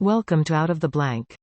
Welcome to Out of the Blank.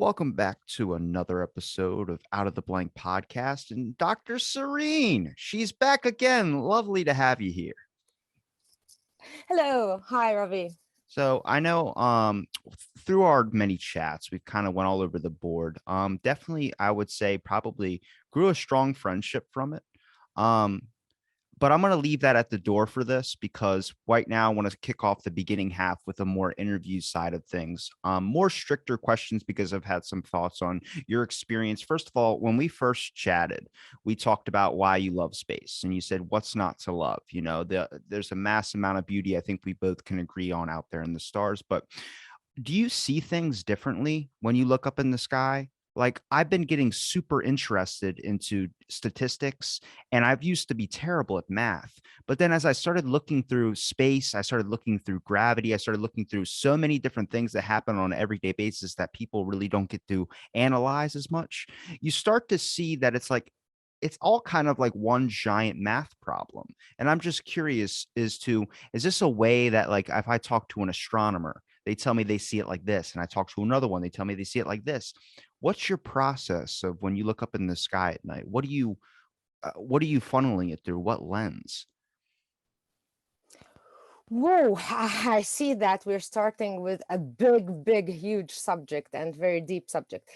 Welcome back to another episode of Out of the Blank podcast. And Dr. Cyrine, she's back again. Lovely to have you here. Hello. Hi, Ravi. So I know through our many chats, we've kind of went all over the board. Definitely, I would say probably grew a strong friendship from it. Um, But I'm going to leave that at the door for this because right now I want to kick off the beginning half with a more interview side of things. More stricter questions because I've had some thoughts on your experience. First of all, when we first chatted, we talked about why you love space, and you said, "What's not to love?" You know, there's a mass amount of beauty I think we both can agree on out there in the stars. But do you see things differently when you look up in the sky? Like, I've been getting super interested into statistics, and I've used to be terrible at math. But then as I started looking through space, I started looking through gravity, I started looking through so many different things that happen on an everyday basis that people really don't get to analyze as much. You start to see that it's all kind of like one giant math problem. And I'm just curious as to, is this a way that, like, if I talk to an astronomer, they tell me they see it like this, and I talk to another one, they tell me they see it like this. What's your process of when you look up in the sky at night? What are you funneling it through? What lens? Whoa, I see that we're starting with a big, huge subject and very deep subject.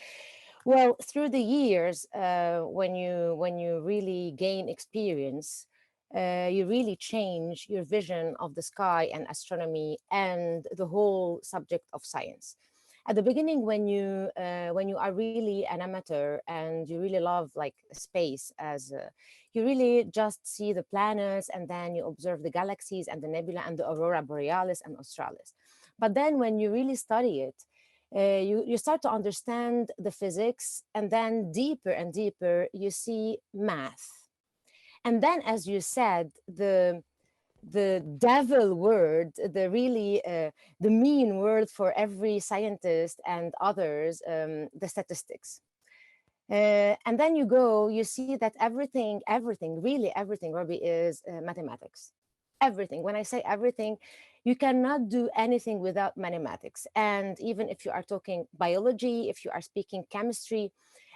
Well, through the years, when you really gain experience, you really change your vision of the sky and astronomy and the whole subject of science. At the beginning, when you are really an amateur and you really love like space as you really just see the planets and then you observe the galaxies and the nebula and the aurora borealis and australis. But then when you really study it, you start to understand the physics, and then deeper and deeper you see math. And then, as you said, the devil word, the mean word for every scientist and others, the statistics. And then you see that everything, really everything, Robbie, is mathematics. Everything. When I say everything, you cannot do anything without mathematics. And even if you are talking biology, if you are speaking chemistry,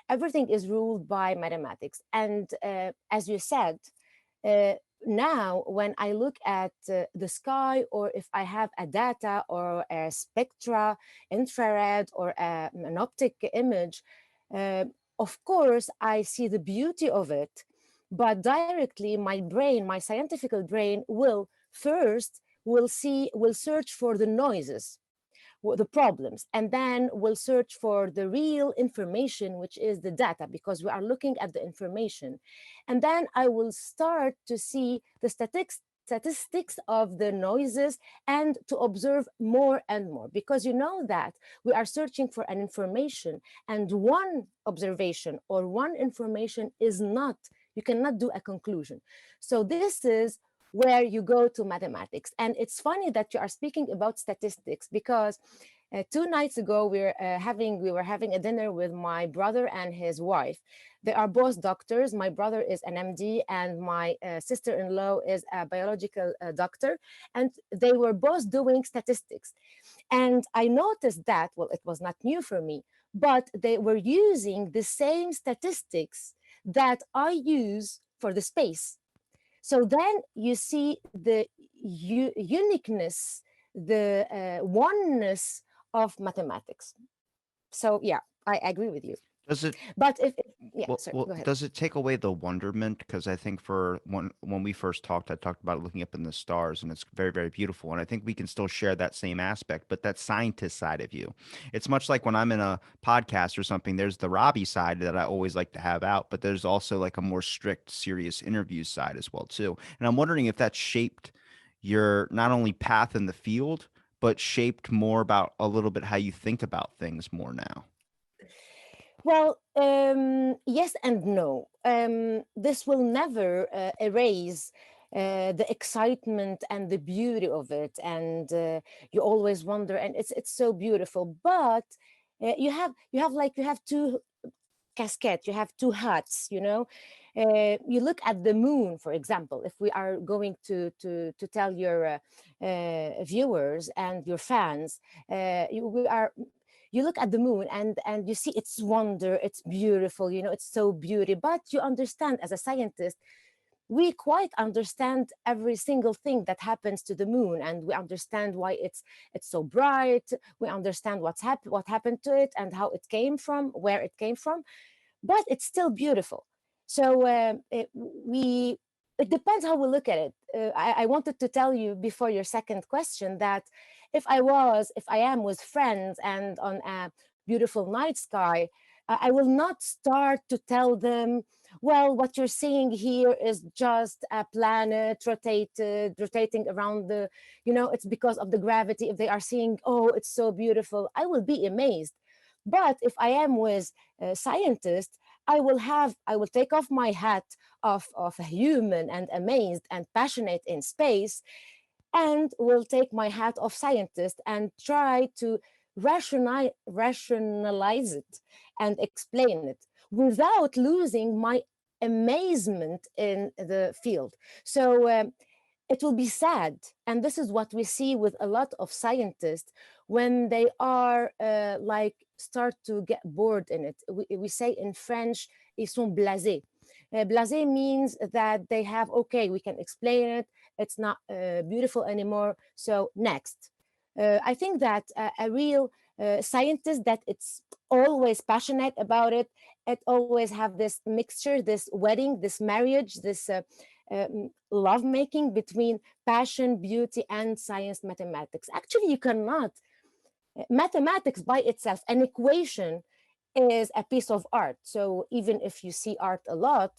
everything is ruled by mathematics. And as you said, uh, now when I look at the sky, or if I have a data or a spectra, infrared, or an optic image, uh, of course I see the beauty of it, but directly my scientific brain will search for the noises, the problems, and then we'll search for the real information, which is the data, because we are looking at the information. And then I will start to see the statistics of the noises and to observe more and more, because you know that we are searching for an information, and one observation or one information is not, you cannot do a conclusion. So this is where you go to mathematics. And it's funny that you are speaking about statistics, because 2 nights ago we were having a dinner with my brother and his wife. They are both doctors. My brother is an MD, and my sister-in-law is a biological doctor, and they were both doing statistics. And I noticed that, well, it was not new for me, but they were using the same statistics that I use for the space. So then you see the uniqueness, the oneness of mathematics. So yeah, I agree with you. Does it But if yeah, Well, sorry, well, go ahead. does it take away the wonderment? Because I think for when we first talked, I talked about looking up in the stars, and it's very, very beautiful. And I think we can still share that same aspect, but that scientist side of you. It's much like when I'm in a podcast or something, there's the Robbie side that I always like to have out, but there's also like a more strict, serious interview side as well, too. And I'm wondering if that shaped your not only path in the field, but shaped more about a little bit how you think about things more now? Well, yes and no. This will never erase the excitement and the beauty of it, and you always wonder, and it's so beautiful. But you have two casquettes, you have two hats. You look at the moon, for example. If we are going to tell your viewers and your fans, you look at the moon and you see its wonder, it's beautiful, it's so beauty. But you understand, as a scientist, we quite understand every single thing that happens to the moon, and we understand why it's so bright. We understand what happened to it and how it came from, where it came from, but it's still beautiful. So it depends how we look at it. I wanted to tell you before your second question that if I am with friends and on a beautiful night sky, I will not start to tell them, well, what you're seeing here is just a planet rotating around it's because of the gravity. If they are seeing, oh, it's so beautiful, I will be amazed. But if I am with scientists, I will take off my hat of a human and amazed and passionate in space, and will take my hat of scientist and try to rationalize it and explain it without losing my amazement in the field. So it will be sad. And this is what we see with a lot of scientists when they are like start to get bored in it. We say in French, ils sont blasés. Blasé means that they have, okay, we can explain it. It's not beautiful anymore. So next. I think that a real scientist that it's always passionate about it, it always have this mixture, this wedding, this marriage, this love making between passion, beauty, and science, mathematics. Actually, you cannot. Mathematics by itself, an equation is a piece of art. So even if you see art a lot,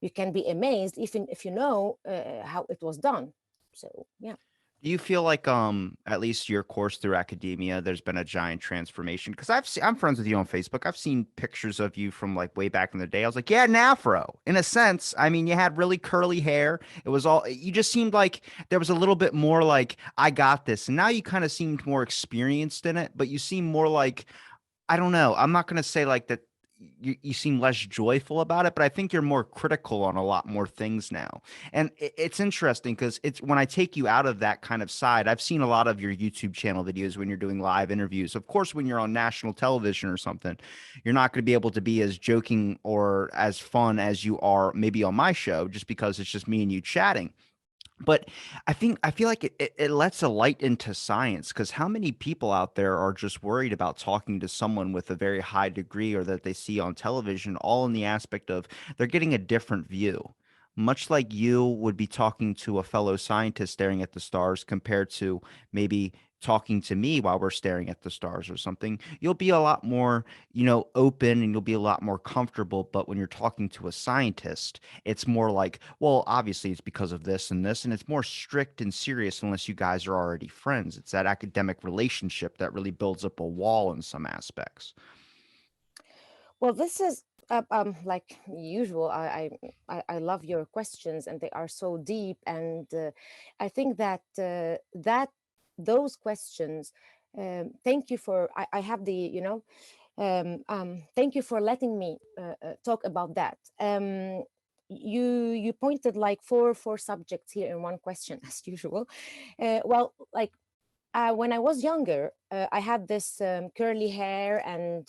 you can be amazed, even if you know how it was done. So, yeah. Do you feel like, at least your course through academia, there's been a giant transformation? Because I'm friends with you on Facebook. I've seen pictures of you from like way back in the day. I was like, yeah, an afro. In a sense, I mean, you had really curly hair. It was all, you just seemed like there was a little bit more like, I got this. And now you kind of seemed more experienced in it, but you seem more like, I don't know. I'm not going to say like that you seem less joyful about it, but I think you're more critical on a lot more things now. And it's interesting because it's when I take you out of that kind of side, I've seen a lot of your YouTube channel videos when you're doing live interviews. Of course, when you're on national television or something, you're not going to be able to be as joking or as fun as you are maybe on my show, just because it's just me and you chatting. But I feel like it lets a light into science, because how many people out there are just worried about talking to someone with a very high degree or that they see on television, all in the aspect of they're getting a different view. Much like you would be talking to a fellow scientist staring at the stars compared to maybe talking to me while we're staring at the stars or something, you'll be a lot more, open, and you'll be a lot more comfortable. But when you're talking to a scientist, it's more like, well, obviously it's because of this and this, and it's more strict and serious unless you guys are already friends. It's that academic relationship that really builds up a wall in some aspects. Well, this is like usual. I love your questions, and they are so deep. And I think that those questions. Thank you for. I have the thank you for letting me talk about that. You pointed like four subjects here in one question, as usual. Well, like when I was younger, I had this curly hair, and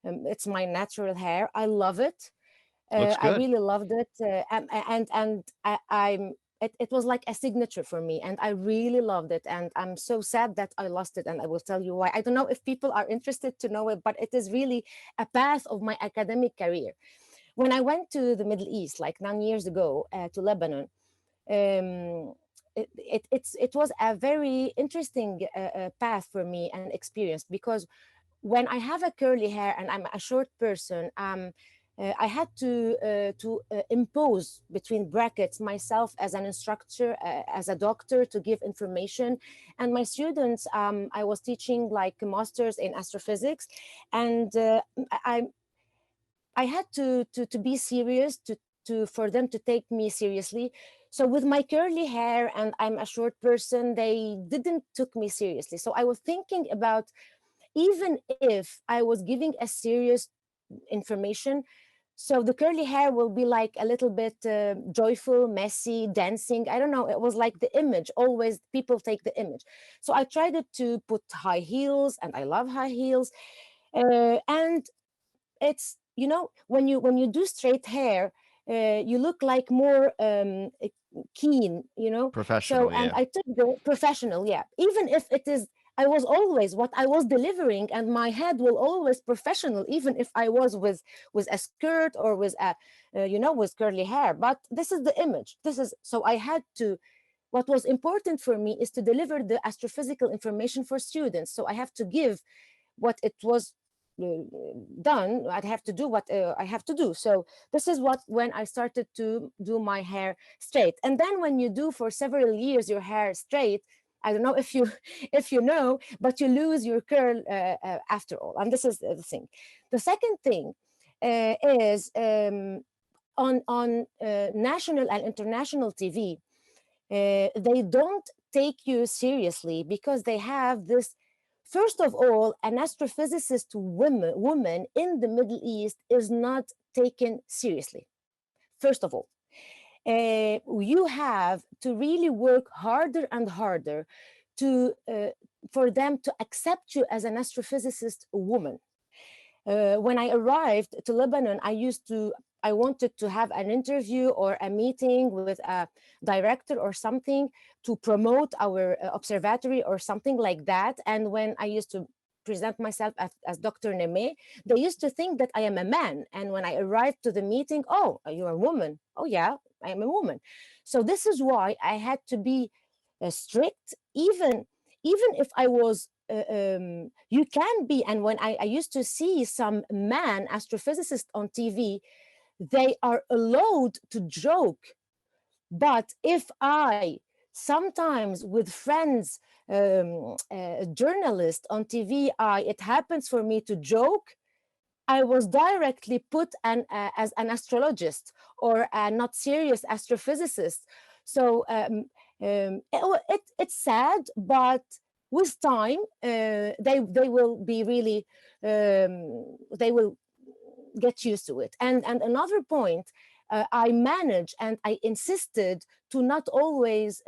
it's my natural hair. I love it. Looks I good. really loved it, it was like a signature for me, and I really loved it. And I'm so sad that I lost it, and I will tell you why. I don't know if people are interested to know it, but it is really a path of my academic career. When I went to the Middle East, like 9 years ago, to Lebanon, um, it was a very interesting path for me and experience, because when I have a curly hair and I'm a short person, I had to impose between brackets myself as an instructor, as a doctor, to give information, and my students. I was teaching like a masters in astrophysics, and I I had to be serious to for them to take me seriously. So with my curly hair and I'm a short person, they didn't took me seriously. So I was thinking about, even if I was giving a serious information, so the curly hair will be like a little bit joyful, messy, dancing. I don't know. It was like the image. Always people take the image. So I tried to put high heels, and I love high heels. And it's, when you do straight hair, you look like more keen, so, Professional, and yeah. I took the professional, yeah, even if it is, I was always what I was delivering, and my head will always professional, even if I was with a skirt or with a with curly hair. But this is the image. This is, so I had to, what was important for me is to deliver the astrophysical information for students, so I have to give what it was uh, done. I'd have to do what I have to do. So this is what, when I started to do my hair straight. And then when you do for several years your hair straight, I don't know if you if you know, but you lose your curl after all. And this is the thing. The second thing is, on national and international TV, they don't take you seriously because they have this. First of all, an astrophysicist woman in the Middle East is not taken seriously. First of all, you have to really work harder and harder to for them to accept you as an astrophysicist woman. When I arrived to Lebanon, I wanted to have an interview or a meeting with a director or something to promote our observatory or something like that. And when I used to present myself as Dr. Nehmé, they used to think that I am a man. And when I arrived to the meeting, oh, you're a woman. Oh, yeah, I am a woman. So this is why I had to be strict, even if I was you can be. And when I used to see some man astrophysicists on TV, they are allowed to joke. But if I sometimes with friends, journalists on TV, it happens for me to joke, I was directly put as an astrologist or a not serious astrophysicist. So it's sad, but with time, they will be really, they will get used to it. And another point, I managed and I insisted to not always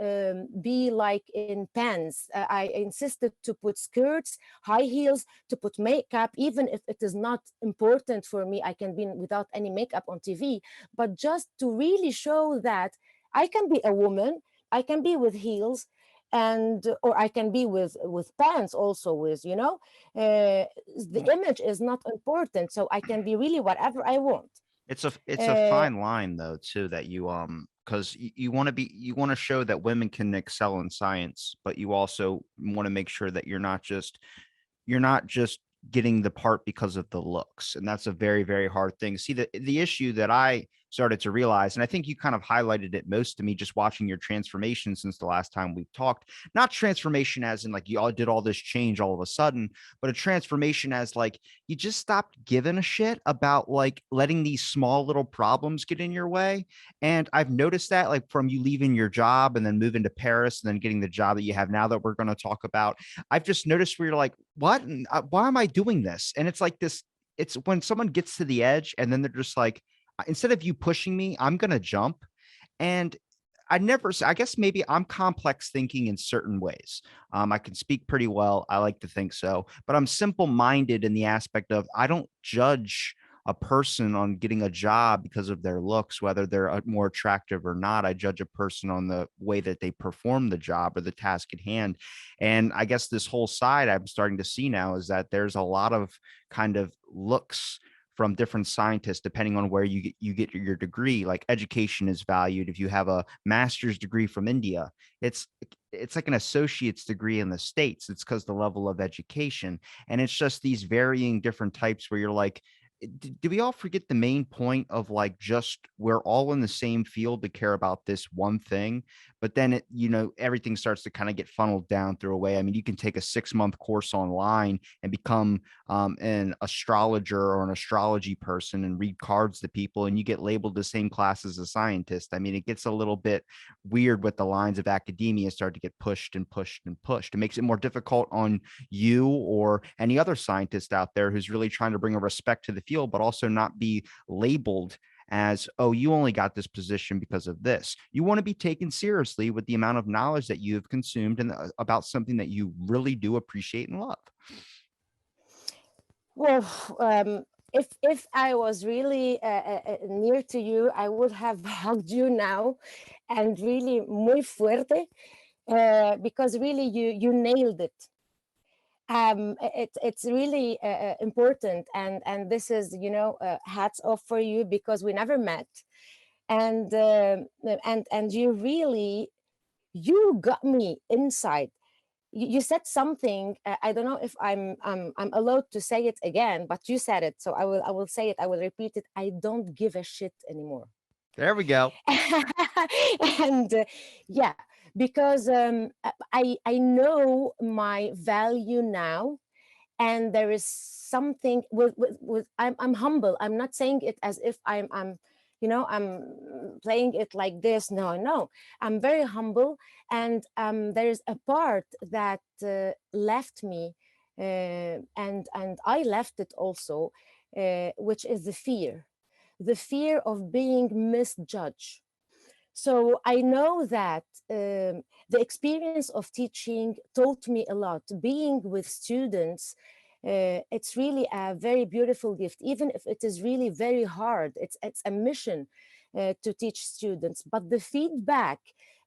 be like in pants. I insisted to put skirts, high heels, to put makeup, even if it is not important for me. I can be without any makeup on TV, but just to really show that I can be a woman, I can be with heels, and or I can be with pants also, with the image is not important, so I can be really whatever I want. It's a uh, fine line though too, that you because you want to be, you want to show that women can excel in science, but you also want to make sure that you're not just getting the part because of the looks. And that's a very, very hard thing. See, the issue that I started to realize, and I think you kind of highlighted it most to me just watching your transformation since the last time we talked. Not transformation as in like you all did all this change all of a sudden, but a transformation as like you just stopped giving a shit about like letting these small little problems get in your way. And I've noticed that like from you leaving your job and then moving to Paris and then getting the job that you have now that we're going to talk about. I've just noticed where you're like, what? Why am I doing this? And it's like this, it's when someone gets to the edge and then they're just like, instead of you pushing me, I'm going to jump. And I guess maybe I'm complex thinking in certain ways. I can speak pretty well. I like to think so, but I'm simple minded in the aspect of I don't judge a person on getting a job because of their looks, whether they're more attractive or not. I judge a person on the way that they perform the job or the task at hand. And I guess this whole side I'm starting to see now is that there's a lot of kind of looks from different scientists depending on where you get your degree. Like education is valued. If you have a master's degree from India, it's it's like an associate's degree in the States. It's because the level of education. And it's just these varying different types where you're like, do we all forget the main point of like just we're all in the same field to care about this one thing, but then everything starts to kind of get funneled down through a way. I mean, you can take a 6-month course online and become an astrologer or an astrology person and read cards to people, and you get labeled the same class as a scientist. I mean, it gets a little bit weird with the lines of academia start to get pushed and pushed and pushed. It makes it more difficult on you or any other scientist out there who's really trying to bring a respect to the field, but also not be labeled as, oh, you only got this position because of this. You want to be taken seriously with the amount of knowledge that you have consumed and about something that you really do appreciate and love. Well, if I was really near to you, I would have hugged you now, and really muy fuerte, because really you nailed it. It's really important, and this is, hats off for you, because we never met, and you really, you got me inside. You said something. I don't know if I'm allowed to say it again, but you said it, so I will say it. I will repeat it. I don't give a shit anymore. There we go. And yeah, because I know my value now, and there is something with I'm humble. I'm not saying it as if I'm playing it like this. No, no, I'm very humble, and there's a part that left me, and I left it also, which is the fear of being misjudged. So I know that the experience of teaching taught me a lot. Being with students, it's really a very beautiful gift, even if it is really very hard. It's a mission to teach students. But the feedback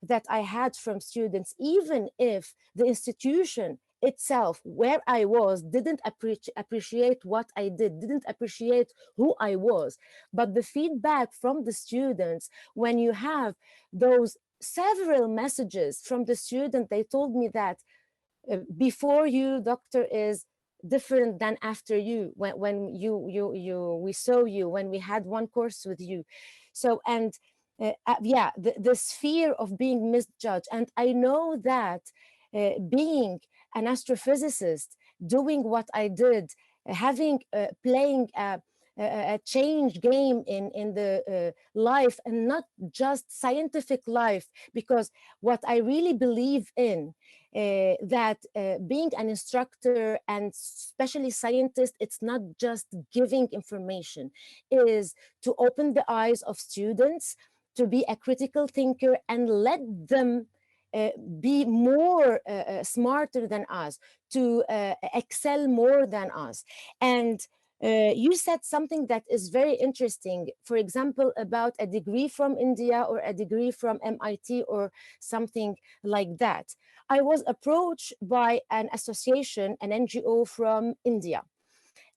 that I had from students, even if the institution itself where I was didn't appreciate what I didn't appreciate who I was, but the feedback from the students, when you have those several messages from the student, they told me that before you, doctor, is different than after you, when we saw you, when we had one course with you. So, and yeah, this fear of being misjudged. And I know that being an astrophysicist, doing what I did, having playing a change game in the life, and not just scientific life, because what I really believe in, that being an instructor and especially scientist, it's not just giving information, is to open the eyes of students, to be a critical thinker, and let them be more smarter than us, to excel more than us. And you said something that is very interesting, for example, about a degree from India or a degree from MIT or something like that. I was approached by an association, an NGO from India,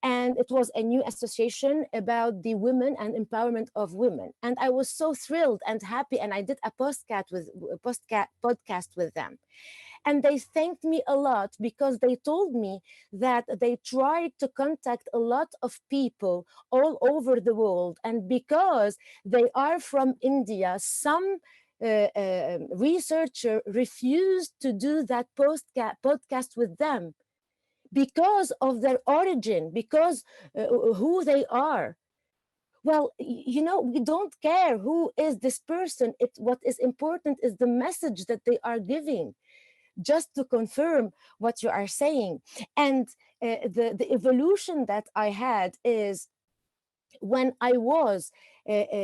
and it was a new association about the women and empowerment of women. And I was so thrilled and happy, and I did a podcast with them. And they thanked me a lot, because they told me that they tried to contact a lot of people all over the world, and because they are from India, some researcher refused to do that podcast with them, because of their origin, because who they are. Well, we don't care who is this person. What is important is the message that they are giving, just to confirm what you are saying. And the evolution that I had is, when I was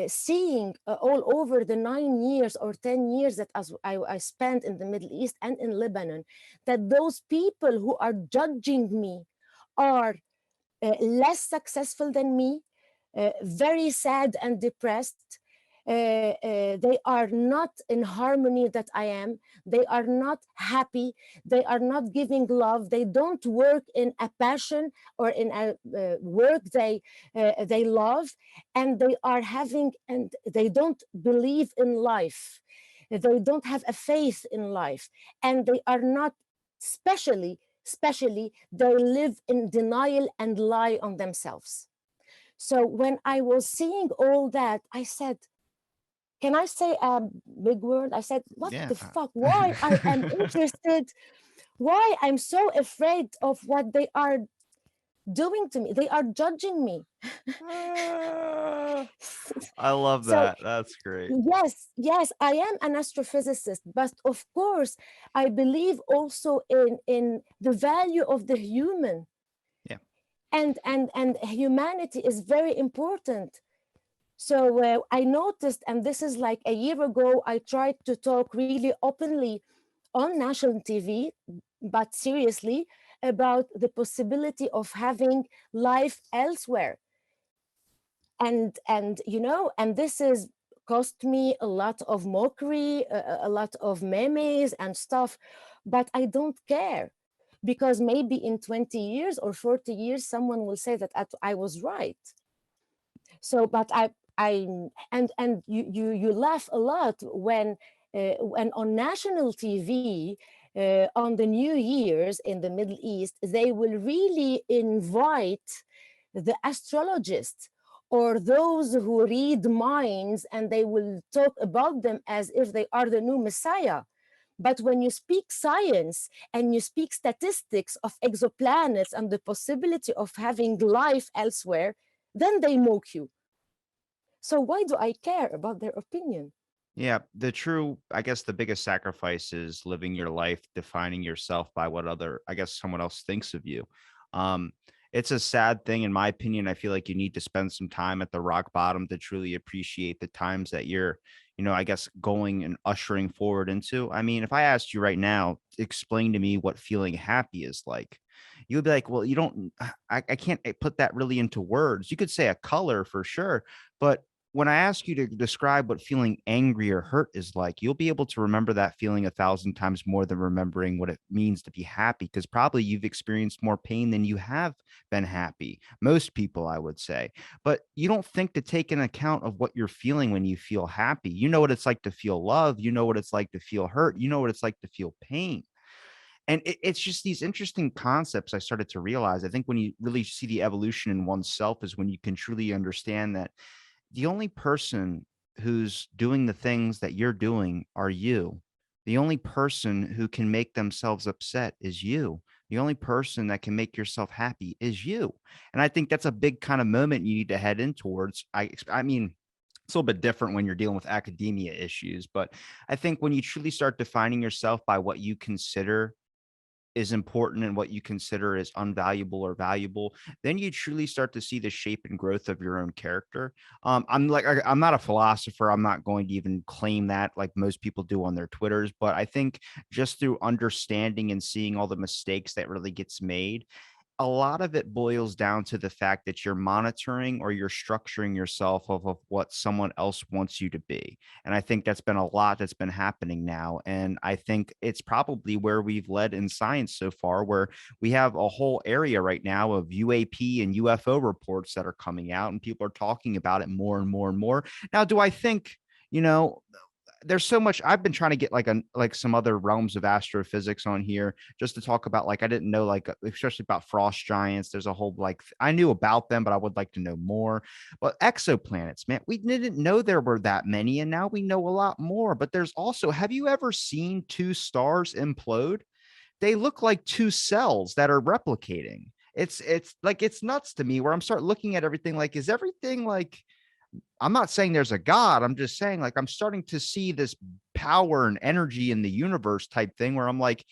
seeing all over the 9 years or 10 years that I spent in the Middle East and in Lebanon, that those people who are judging me are less successful than me, very sad and depressed. They are not in harmony that I am. They are not happy. They are not giving love. They don't work in a passion or in a work they love, and they don't believe in life. They don't have a faith in life, and they are not, especially they live in denial and lie on themselves. So when I was seeing all that, I said, can I say a big word? I said, what Yeah. the fuck? Why I am interested? Why I'm so afraid of what they are doing to me? They are judging me. Ah, I love So that. That's great. yes, yes, I am an astrophysicist, but of course, I believe also in the value of the human, Yeah. and humanity is very important. So I noticed, and this is like a year ago, I tried to talk really openly on national TV, but seriously, about the possibility of having life elsewhere. And you know, and this is cost me a lot of mockery, a lot of memes and stuff, but I don't care, because maybe in 20 years or 40 years someone will say that I was right. So but I and you laugh a lot when on national TV, on the New Year's in the Middle East, they will really invite the astrologists or those who read minds, and they will talk about them as if they are the new messiah. But when you speak science and you speak statistics of exoplanets and the possibility of having life elsewhere, then they mock you. So why do I care about their opinion? Yeah, the true, I guess the biggest sacrifice is living your life, defining yourself by what other, I guess someone else thinks of you. Um, it's a sad thing, in my opinion. I feel like you need to spend some time at the rock bottom to truly appreciate the times that you're, I guess going and ushering forward into. I mean, if I asked you right now, explain to me what feeling happy is like, you would be like, well, you don't, I can't put that really into words. You could say a color for sure, but when I ask you to describe what feeling angry or hurt is like, you'll be able to remember that feeling 1,000 times more than remembering what it means to be happy, because probably you've experienced more pain than you have been happy. Most people, I would say. But you don't think to take an account of what you're feeling when you feel happy. You know what it's like to feel love. You know what it's like to feel hurt. You know what it's like to feel pain. And it's just these interesting concepts I started to realize. I think when you really see the evolution in oneself is when you can truly understand that the only person who's doing the things that you're doing are you. The only person who can make themselves upset is you. The only person that can make yourself happy is you. And I think that's a big kind of moment you need to head in towards. I mean, it's a little bit different when you're dealing with academia issues, but I think when you truly start defining yourself by what you consider is important and what you consider is unvaluable or valuable, then you truly start to see the shape and growth of your own character. I'm not a philosopher. I'm not going to even claim that like most people do on their Twitters, but I think just through understanding and seeing all the mistakes that really gets made, a lot of it boils down to the fact that you're monitoring or you're structuring yourself off of what someone else wants you to be. And I think that's been a lot that's been happening now. And I think it's probably where we've led in science so far, where we have a whole area right now of UAP and UFO reports that are coming out, and people are talking about it more and more and more. Now, do I think, you know, there's so much. I've been trying to get like some other realms of astrophysics on here just to talk about, like I didn't know, like especially about frost giants. There's a whole like I knew about them, but I would like to know more. But exoplanets, man, we didn't know there were that many, and now we know a lot more. But there's also, have you ever seen two stars implode? They look like two cells that are replicating. It's like it's nuts to me where I'm start looking at everything like, is everything like, I'm not saying there's a God. I'm just saying, like, I'm starting to see this power and energy in the universe type thing where I'm like,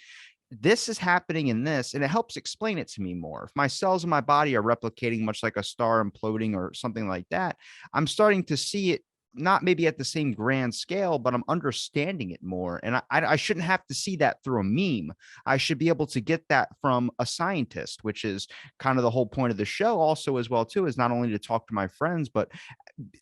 this is happening in this, and it helps explain it to me more. If my cells in my body are replicating much like a star imploding or something like that, I'm starting to see it not maybe at the same grand scale, but I'm understanding it more. And I shouldn't have to see that through a meme. I should be able to get that from a scientist, which is kind of the whole point of the show also as well too, is not only to talk to my friends, but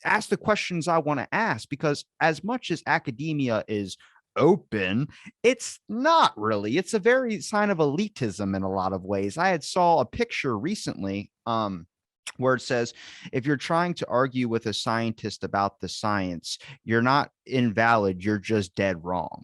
ask the questions I want to ask, because as much as academia is open, it's not really. It's a very sign of elitism in a lot of ways. I had saw a picture recently where it says, if you're trying to argue with a scientist about the science, you're not invalid, you're just dead wrong.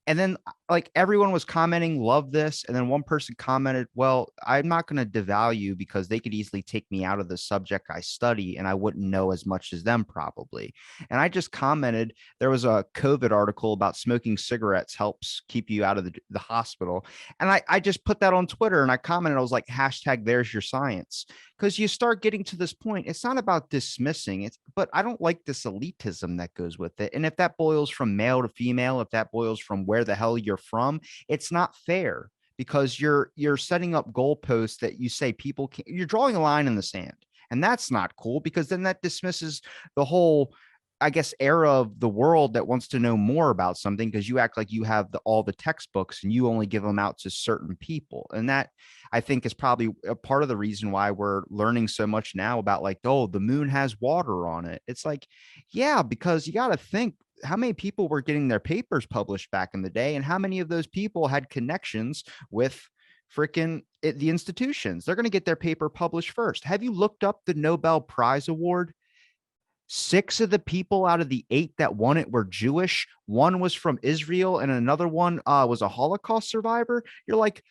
And then like everyone was commenting, love this. And then one person commented, well, I'm not going to devalue because they could easily take me out of the subject I study and I wouldn't know as much as them probably. And I just commented, there was a COVID article about smoking cigarettes helps keep you out of the hospital. And I just put that on Twitter and I commented, I was like, hashtag there's your science. Because you start getting to this point, it's not about dismissing it, but I don't like this elitism that goes with it. And if that boils from male to female, if that boils from where the hell you're from, it's not fair because you're setting up goalposts that you say people can't, you're drawing a line in the sand. And that's not cool because then that dismisses the whole, I guess, era of the world that wants to know more about something because you act like you have all the textbooks and you only give them out to certain people. And that I think is probably a part of the reason why we're learning so much now about like, oh, the moon has water on it. It's like, yeah, because you got to think how many people were getting their papers published back in the day and how many of those people had connections with freaking the institutions. They're going to get their paper published first. Have you looked up the Nobel Prize Award? 6 of the people out of the 8 that won it were Jewish. One was from Israel, and another one was a Holocaust survivor. You're like,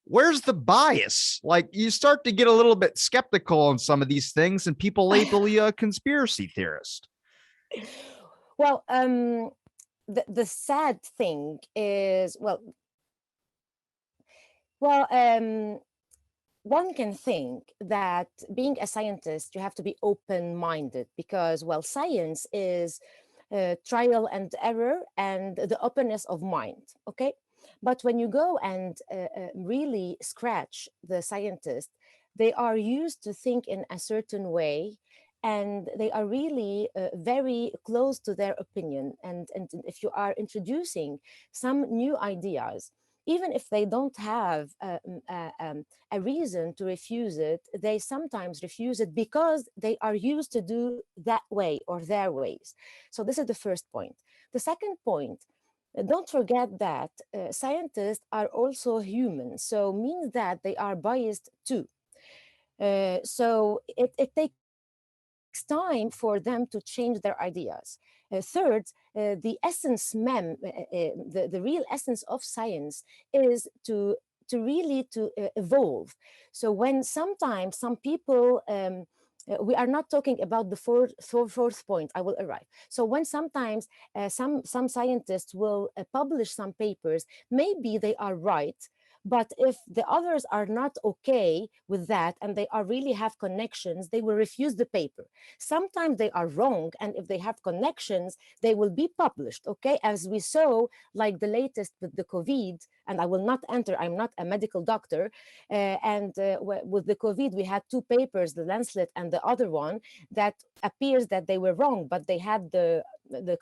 where's the bias? Like, you start to get a little bit skeptical on some of these things, and people label you a conspiracy theorist. Well, the sad thing is, one can think that being a scientist, you have to be open-minded because, well, science is trial and error and the openness of mind, okay? But when you go and really scratch the scientist, they are used to think in a certain way and they are really very close to their opinion. And if you are introducing some new ideas, even if they don't have a reason to refuse it, they sometimes refuse it because they are used to do that way or their ways. So this is the first point. The second point, don't forget that scientists are also human, so means that they are biased too. So it takes time for them to change their ideas. Third, the essence, the real essence of science is to really to evolve. So when sometimes some people we are not talking about the fourth point I will arrive. So when sometimes some scientists will publish some papers, maybe they are right, but if the others are not okay with that and they are really have connections, they will refuse the paper. Sometimes they are wrong, and if they have connections, they will be published, okay? As we saw, like the latest with the COVID, and I will not enter, I'm not a medical doctor, with the COVID, we had 2 papers, the Lancet and the other one, that appears that they were wrong, but they had the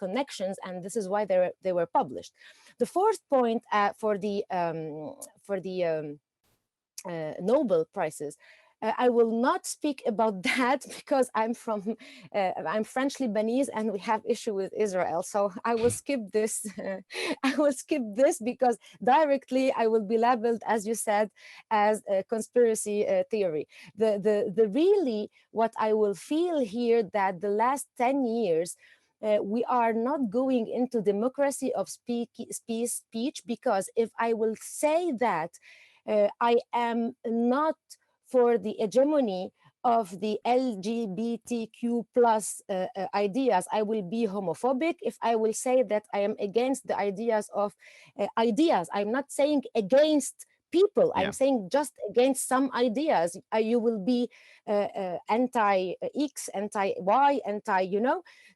connections, and this is why they were published. The fourth point for the Nobel Prizes, I will not speak about that because I'm French Lebanese and we have issue with Israel. So I will skip this. I will skip this because directly I will be labeled, as you said, as a conspiracy theory. The really what I will feel here that the last 10 years we are not going into democracy of speech, because if I will say that I am not for the hegemony of the LGBTQ plus ideas, I will be homophobic. If I will say that I am against the ideas of ideas, I'm not saying against people, Yeah. I'm saying just against some ideas. You will be anti-X, anti-Y,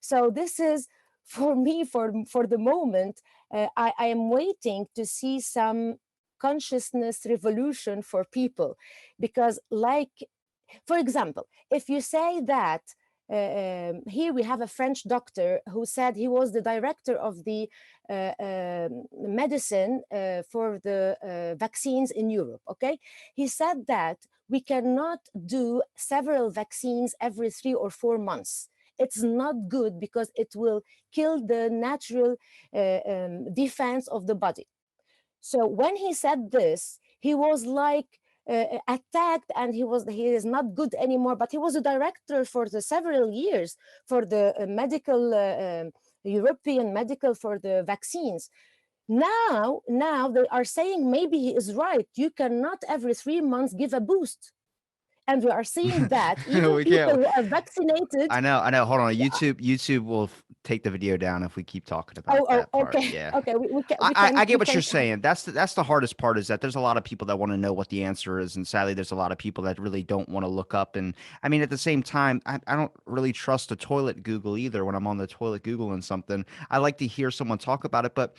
So this is, for me, for the moment, I am waiting to see some consciousness revolution for people, because, like, for example, if you say that here we have a French doctor who said he was the director of the medicine for the vaccines in Europe, okay? He said that we cannot do several vaccines every 3 or 4 months. It's not good because it will kill the natural defense of the body. So when he said this, he was like attacked, and he is not good anymore. But he was a director for the several years for the medical European medical for the vaccines. Now they are saying maybe he is right. You cannot every 3 months give a boost. And we are seeing that even We people can't. who are vaccinated. I know. I know. Hold on. YouTube will take the video down if we keep talking about Oh, that part. okay. Yeah. Okay, we can I, we I can I get we what you're can saying. That's the hardest part is that there's a lot of people that want to know what the answer is, and sadly, there's a lot of people that really don't want to look up. And I mean, at the same time, I don't really trust the toilet Google either. When I'm on the toilet Googling something, I like to hear someone talk about it. But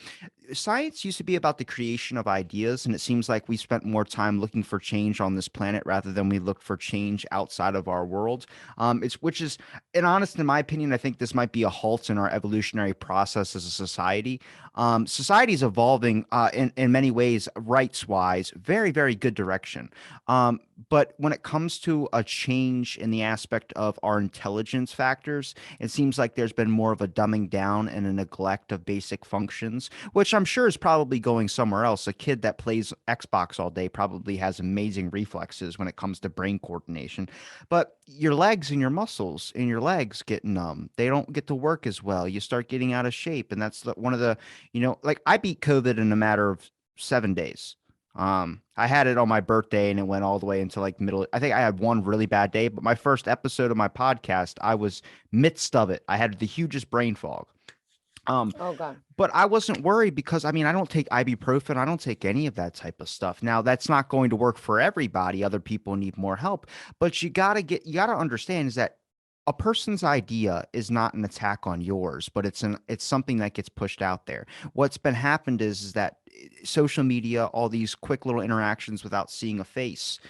science used to be about the creation of ideas, and it seems like we spent more time looking for change on this planet rather than we looked for change outside of our world. It's which is, and honest, in my opinion, I think this might be a halt in our evolutionary process as a society. Society is evolving in many ways, rights wise, very, very good direction. But when it comes to a change in the aspect of our intelligence factors, it seems like there's been more of a dumbing down and a neglect of basic functions, which I'm sure is probably going somewhere else. A kid that plays Xbox all day probably has amazing reflexes when it comes to brain coordination. But your legs and your muscles in your legs get numb. They don't get to work as well. You start getting out of shape. And that's one of the, like I beat COVID in a matter of 7 days. I had it on my birthday and it went all the way into like middle. I think I had one really bad day, but my first episode of my podcast, I was midst of it. I had the hugest brain fog. Um, Oh God. but I wasn't worried because I mean, I don't take ibuprofen. I don't take any of that type of stuff. Now, that's not going to work for everybody. Other people need more help, but you got to understand is that a person's idea is not an attack on yours, but it's something that gets pushed out there. What's been happened is that social media, all these quick little interactions without seeing a face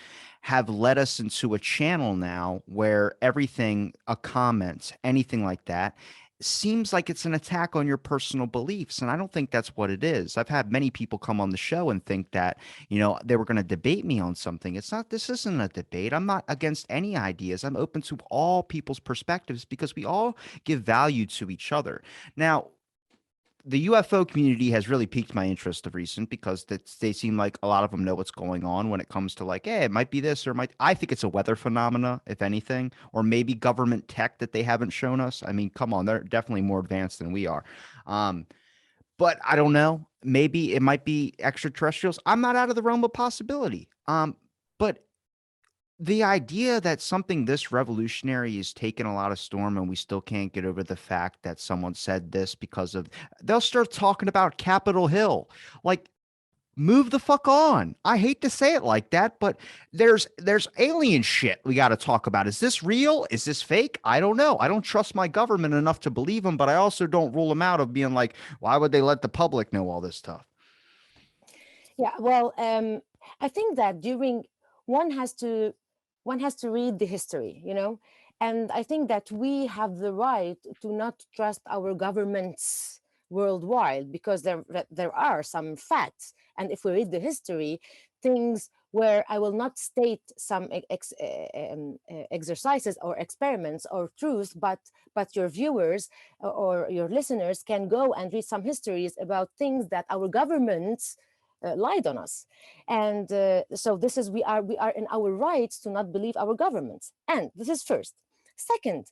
have led us into a channel now where everything, a comment, anything like that, seems like it's an attack on your personal beliefs. And I don't think that's what it is. I've had many people come on the show and think that, they were going to debate me on something. It's not, this isn't a debate. I'm not against any ideas. I'm open to all people's perspectives because we all give value to each other. Now, the UFO community has really piqued my interest of recent because they seem like a lot of them know what's going on when it comes to like, hey, it might be this or might. I think it's a weather phenomena, if anything, or maybe government tech that they haven't shown us. I mean, come on, they're definitely more advanced than we are. Um, but I don't know. Maybe it might be extraterrestrials. I'm not out of the realm of possibility. But the idea that something this revolutionary is taking a lot of storm and we still can't get over the fact that someone said this because of they'll start talking about Capitol Hill. Like, move the fuck on. I hate to say it like that, but there's alien shit we got to talk about. Is this real? Is this fake? I don't know. I don't trust my government enough to believe them, but I also don't rule them out of being like, why would they let the public know all this stuff? Yeah, well, I think that during one has to one has to read the history, and I think that we have the right to not trust our governments worldwide because there are some facts, and if we read the history, things where I will not state some exercises or experiments or truth, but your viewers or your listeners can go and read some histories about things that our governments lied on us. And so this is we are in our rights to not believe our governments, and this is first. Second,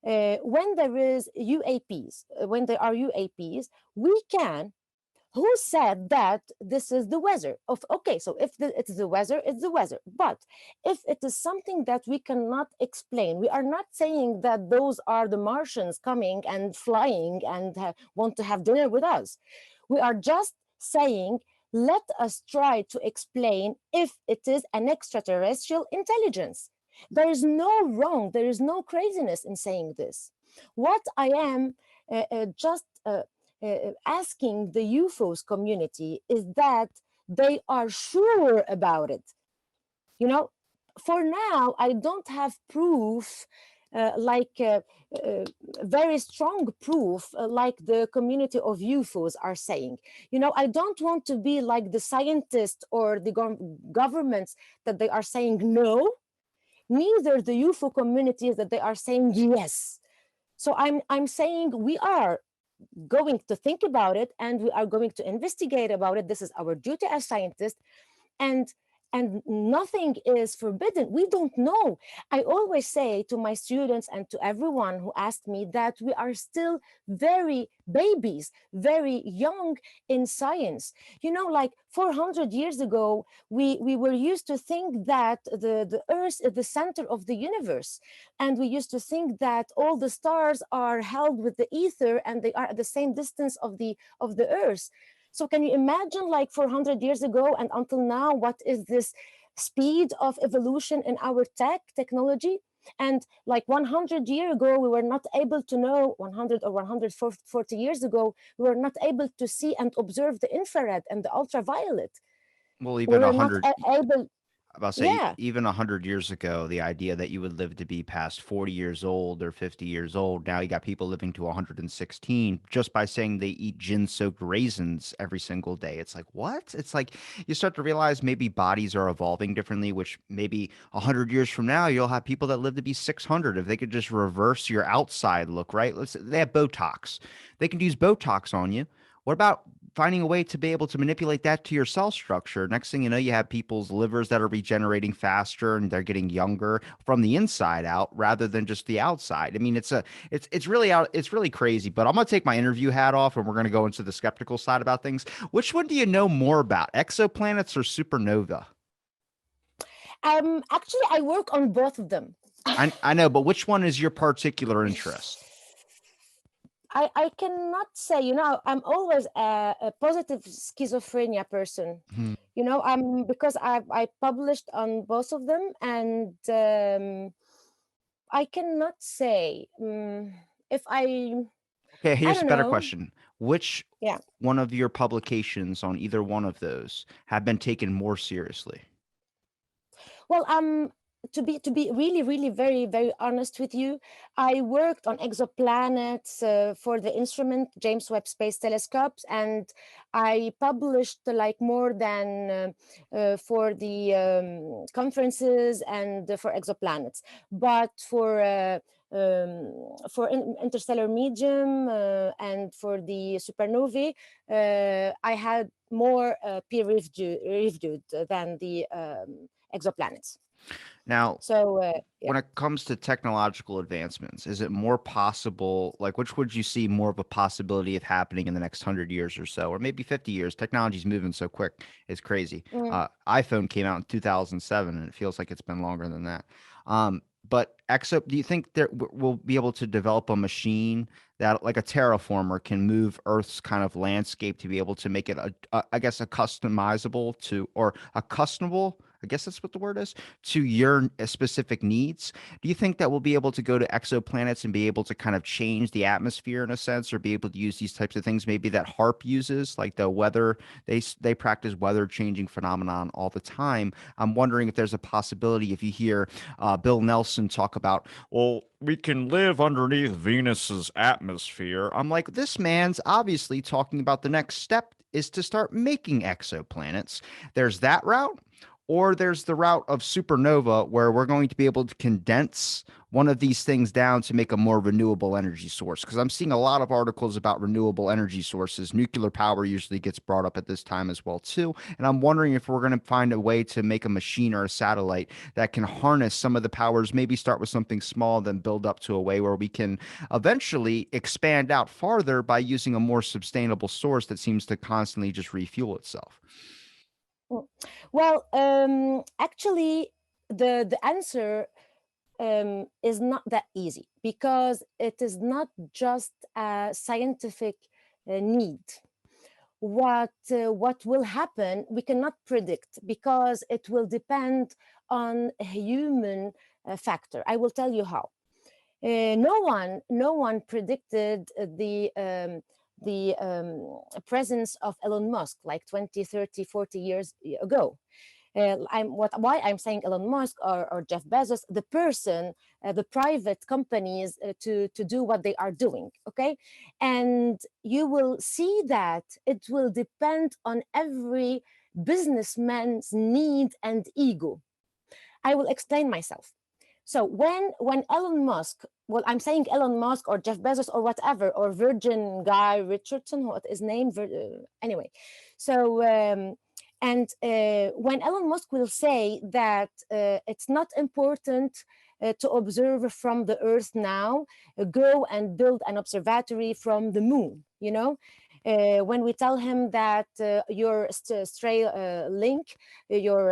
when there is UAPs, when there are UAPs, we can, who said that this is the weather of, okay, so if it's the weather, it's the weather, but if it is something that we cannot explain, we are not saying that those are the Martians coming and flying and want to have dinner with us. We are just saying, let us try to explain if it is an extraterrestrial intelligence. There is no wrong, there is no craziness in saying this. What I am just asking the UFOs community is that they are sure about it. For now, I don't have proof, like very strong proof, like the community of UFOs are saying. I don't want to be like the scientists or the governments that they are saying no, neither the UFO communities that they are saying yes. So I'm saying we are going to think about it and we are going to investigate about it. This is our duty as scientists. And and nothing is forbidden. We don't know. I always say to my students and to everyone who asked me that we are still very babies, very young in science. Like 400 years ago, we were used to think that the earth is the center of the universe, and we used to think that all the stars are held with the ether and they are at the same distance of the earth. So can you imagine, like 400 years ago and until now, what is this speed of evolution in our technology? And like 100 years ago, we were not able to know, 100 or 140 years ago, we were not able to see and observe the infrared and the ultraviolet. Well, We even were not able, about to say yeah. even 100 years ago, the idea that you would live to be past 40 years old or 50 years old. Now you got people living to 116 just by saying they eat gin-soaked raisins every single day. It's like, what? It's like you start to realize maybe bodies are evolving differently, which maybe 100 years from now, you'll have people that live to be 600 if they could just reverse your outside look, right? They have Botox. They can use Botox on you. What about finding a way to be able to manipulate that to your cell structure? Next thing you know, you have people's livers that are regenerating faster and they're getting younger from the inside out rather than just the outside. I mean, it's really crazy. But I'm gonna take my interview hat off and we're gonna go into the skeptical side about things. Which one do you know more about, exoplanets or supernova? Actually, I work on both of them. I know, but which one is your particular interest? I cannot say, I'm always a positive schizophrenia person, Hmm. because I published on both of them, and I cannot say if Okay, I here's a don't better know. question. Which Yeah. one of your publications on either one of those have been taken more seriously? Well, to be really, really very, very honest with you, I worked on exoplanets for the instrument James Webb Space Telescopes, and I published like more than for the conferences and for exoplanets. But for interstellar medium and for the supernovae, I had more peer reviewed than the exoplanets. Now, So yeah. when it comes to technological advancements, is it more possible, like which would you see more of a possibility of happening in the next 100 years or so, or maybe 50 years? Technology's moving so quick, it's crazy. Mm. iPhone came out in 2007, and it feels like it's been longer than that. But do you think that we'll be able to develop a machine that, like a terraformer, can move Earth's kind of landscape to be able to make it, I guess, a customizable to, or a customable, I guess that's what the word is, to your specific needs? Do you think that we'll be able to go to exoplanets and be able to kind of change the atmosphere in a sense, or be able to use these types of things maybe that HARP uses, like the weather? They practice weather changing phenomenon all the time. I'm wondering if there's a possibility, if you hear Bill Nelson talk about, well, we can live underneath Venus's atmosphere. I'm like, this man's obviously talking about the next step is to start making exoplanets. There's that route, or there's the route of supernova, where we're going to be able to condense one of these things down to make a more renewable energy source. Because I'm seeing a lot of articles about renewable energy sources. Nuclear power usually gets brought up at this time as well, too. And I'm wondering if we're going to find a way to make a machine or a satellite that can harness some of the powers, maybe start with something small, then build up to a way where we can eventually expand out farther by using a more sustainable source that seems to constantly just refuel itself. Mm. Well, actually, the answer is not that easy, because it is not just a scientific need. What will happen, we cannot predict, because it will depend on a human factor. I will tell you how. No one predicted the presence of Elon Musk like 20, 30, 40 years ago. Why I'm saying Elon Musk or Jeff Bezos, the person, the private companies to do what they are doing. Okay, and you will see that it will depend on every businessman's need and ego. I will explain myself. So when Elon Musk, well, I'm saying Elon Musk or Jeff Bezos or whatever, or Virgin Guy Richardson, what is name? Anyway, so And when Elon Musk will say that it's not important to observe from the Earth now, go and build an observatory from the moon, you know. When we tell him that your stray link, your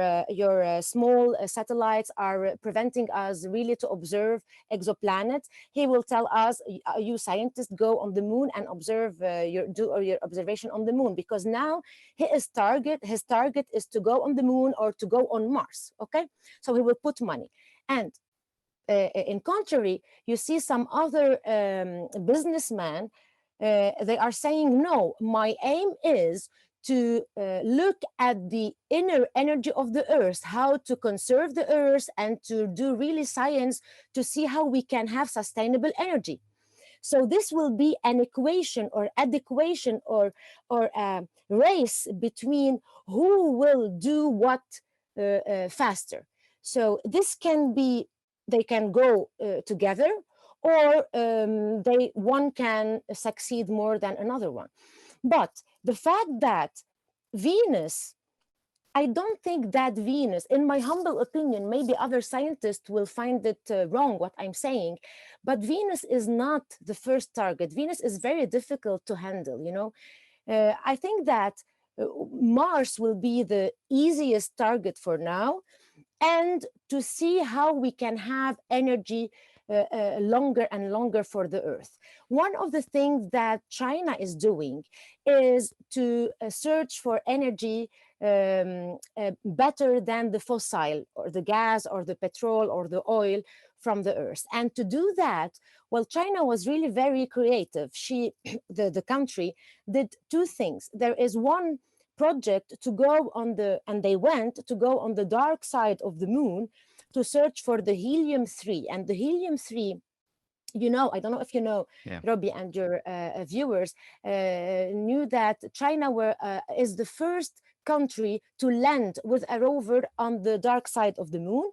small satellites are preventing us really to observe exoplanets, he will tell us, you scientists go on the moon and observe your observation on the moon, because now his target is to go on the moon or to go on Mars. Okay, so he will put money. And in contrary, you see some other businessmen, they are saying, no, my aim is to look at the inner energy of the earth, how to conserve the earth, and to do really science to see how we can have sustainable energy. So this will be an equation or adequation or a race between who will do what faster. So this can be, they can go together, or they one can succeed more than another one. But the fact that Venus, I don't think that Venus, in my humble opinion, maybe other scientists will find it wrong what I'm saying, but Venus is not the first target. Venus is very difficult to handle, you know. I think that Mars will be the easiest target for now, and to see how we can have energy longer and longer for the earth. One of the things that China is doing is to search for energy better than the fossil or the gas or the petrol or the oil from the earth. And to do that, well, China was really very creative. The country did two things. There is one project to go on the, and they went to go on the dark side of the moon to search for the helium-3. And the helium-3, you know, I don't know if you know, Yeah. Robbie, and your viewers knew that China is the first country to land with a rover on the dark side of the moon.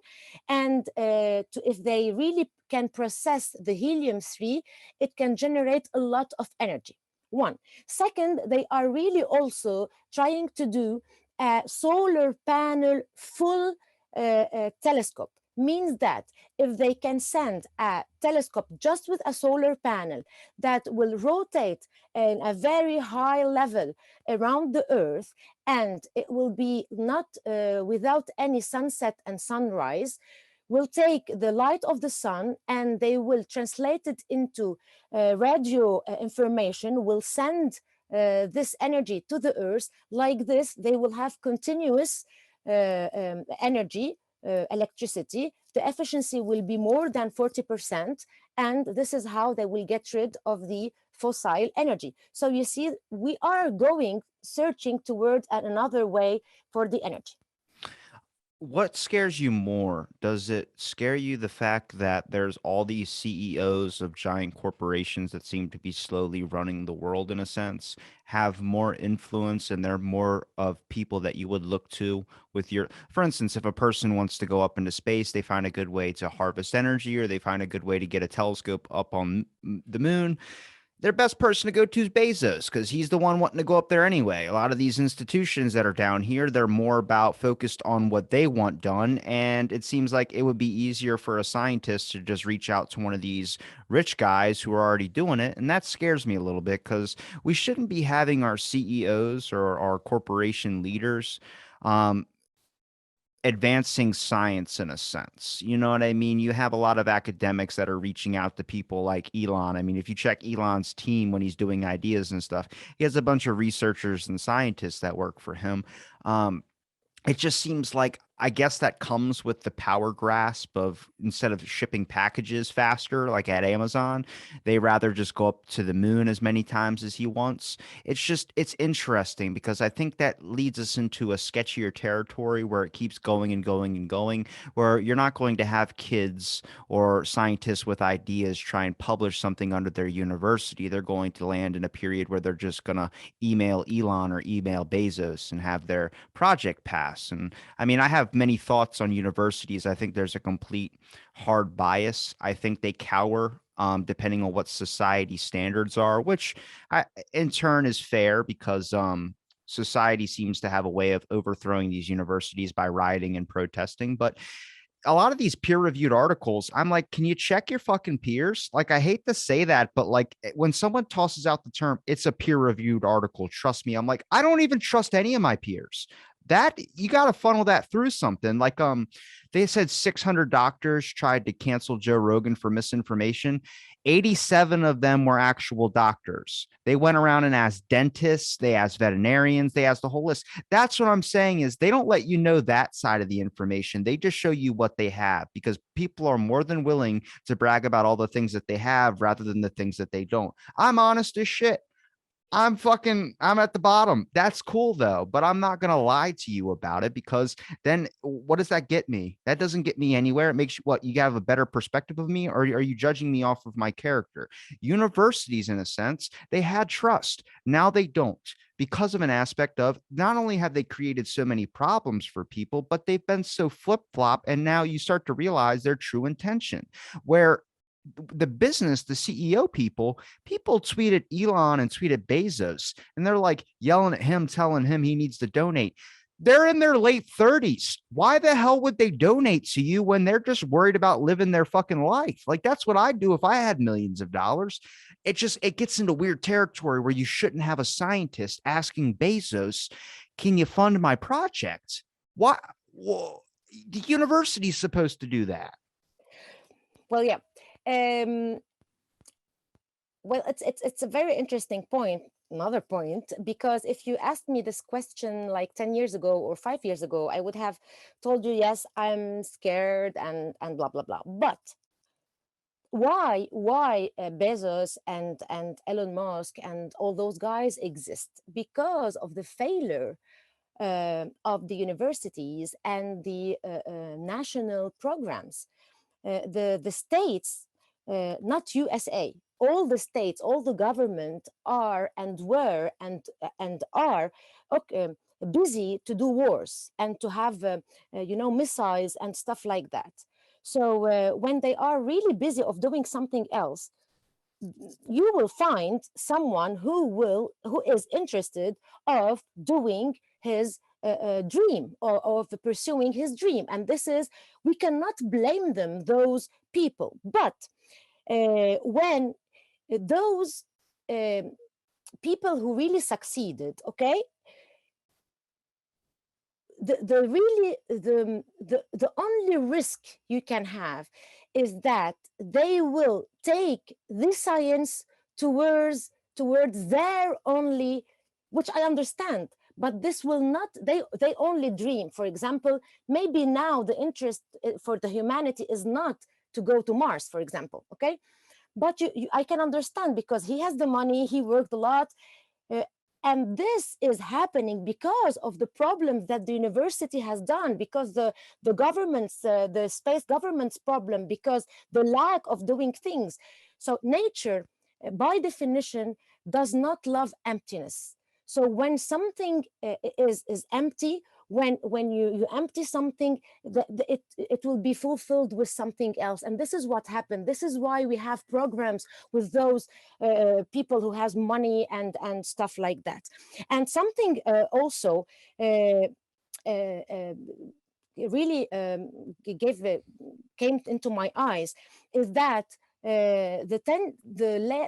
And if they really can process the helium-3, it can generate a lot of energy. One. Second, they are really also trying to do a solar panel full telescope. Means that if they can send a telescope just with a solar panel that will rotate in a very high level around the earth, and it will be not without any sunset and sunrise, will take the light of the sun and they will translate it into radio information, will send this energy to the earth. Like this, they will have continuous energy, electricity. The efficiency will be more than 40%, and this is how they will get rid of the fossil energy. So you see, we are going searching toward another way for the energy. What scares you more? Does it scare you the fact that there's all these CEOs of giant corporations that seem to be slowly running the world in a sense, have more influence, and they're more of people that you would look to with your, for instance, if a person wants to go up into space, they find a good way to harvest energy, or they find a good way to get a telescope up on the moon, their best person to go to is Bezos, because he's the one wanting to go up there anyway. A lot of these institutions that are down here, they're more about focused on what they want done. And it seems like it would be easier for a scientist to just reach out to one of these rich guys who are already doing it. And that scares me a little bit, because we shouldn't be having our CEOs or our corporation leaders um, advancing science in a sense. You know what I mean? You have a lot of academics that are reaching out to people like Elon. I mean, if you check Elon's team when he's doing ideas and stuff, he has a bunch of researchers and scientists that work for him. Um, it just seems like, I guess that comes with the power grasp of, instead of shipping packages faster like at Amazon, they rather just go up to the moon as many times as he wants. It's interesting, because I think that leads us into a sketchier territory where it keeps going and going and going, where you're not going to have kids or scientists with ideas try and publish something under their university. They're going to land in a period where they're just going to email Elon or email Bezos and have their project pass. And I mean, I have many thoughts on universities. I think there's a complete hard bias. I think they cower depending on what society standards are, which in turn is fair, because society seems to have a way of overthrowing these universities by rioting and protesting. But a lot of these peer-reviewed articles, I'm like, can you check your fucking peers? Like, I hate to say that, but like when someone tosses out the term, it's a peer-reviewed article, trust me, I'm like, I don't even trust any of my peers. That you got to funnel that through something. Like, they said 600 doctors tried to cancel Joe Rogan for misinformation. 87 of them were actual doctors. They went around and asked dentists, they asked veterinarians, they asked the whole list. That's what I'm saying is they don't let you know that side of the information. They just show you what they have because people are more than willing to brag about all the things that they have rather than the things that they don't. I'm honest as shit. I'm at the bottom. That's cool though, but I'm not going to lie to you about it because then what does that get me? That doesn't get me anywhere. It makes you what you have a better perspective of me, or are you judging me off of my character? Universities, in a sense, they had trust. Now they don't because of an aspect of not only have they created so many problems for people, but they've been so flip flop. And now you start to realize their true intention, where the business, the CEO people tweeted Elon and tweeted Bezos, and they're like yelling at him, telling him he needs to donate. They're in their late 30s. Why the hell would they donate to you when they're just worried about living their fucking life? Like, that's what I'd do if I had millions of dollars. It gets into weird territory where you shouldn't have a scientist asking Bezos, can you fund my project? Why? Well, the university's supposed to do that. Well, yeah. Um, well, it's a very interesting point, another point, because if you asked me this question like 10 years ago or 5 years ago, I would have told you, yes, I'm scared and blah, blah, blah. But why Bezos and Elon Musk and all those guys exist? Because of the failure of the universities and the national programs. The states, not USA, all the states, all the government are and were and are okay, busy to do wars and to have missiles and stuff like that. So when they are really busy of doing something else, you will find someone who is interested of doing his dream or of pursuing his dream, and this is, we cannot blame them, those people. But when those people who really succeeded, okay, the really the only risk you can have is that they will take this science towards their only, which I understand, but this will not, they only dream. For example, maybe now the interest for the humanity is not to go to Mars, for example, okay, but I can understand because he has the money, he worked a lot, uh, and this is happening because of the problems that the university has done, because the government's the space government's problem, because the lack of doing things. So nature, by definition, does not love emptiness. So when something is empty, when you empty something, it will be fulfilled with something else. And this is what happened. This is why we have programs with those people who has money and stuff like that. And something also really came into my eyes is that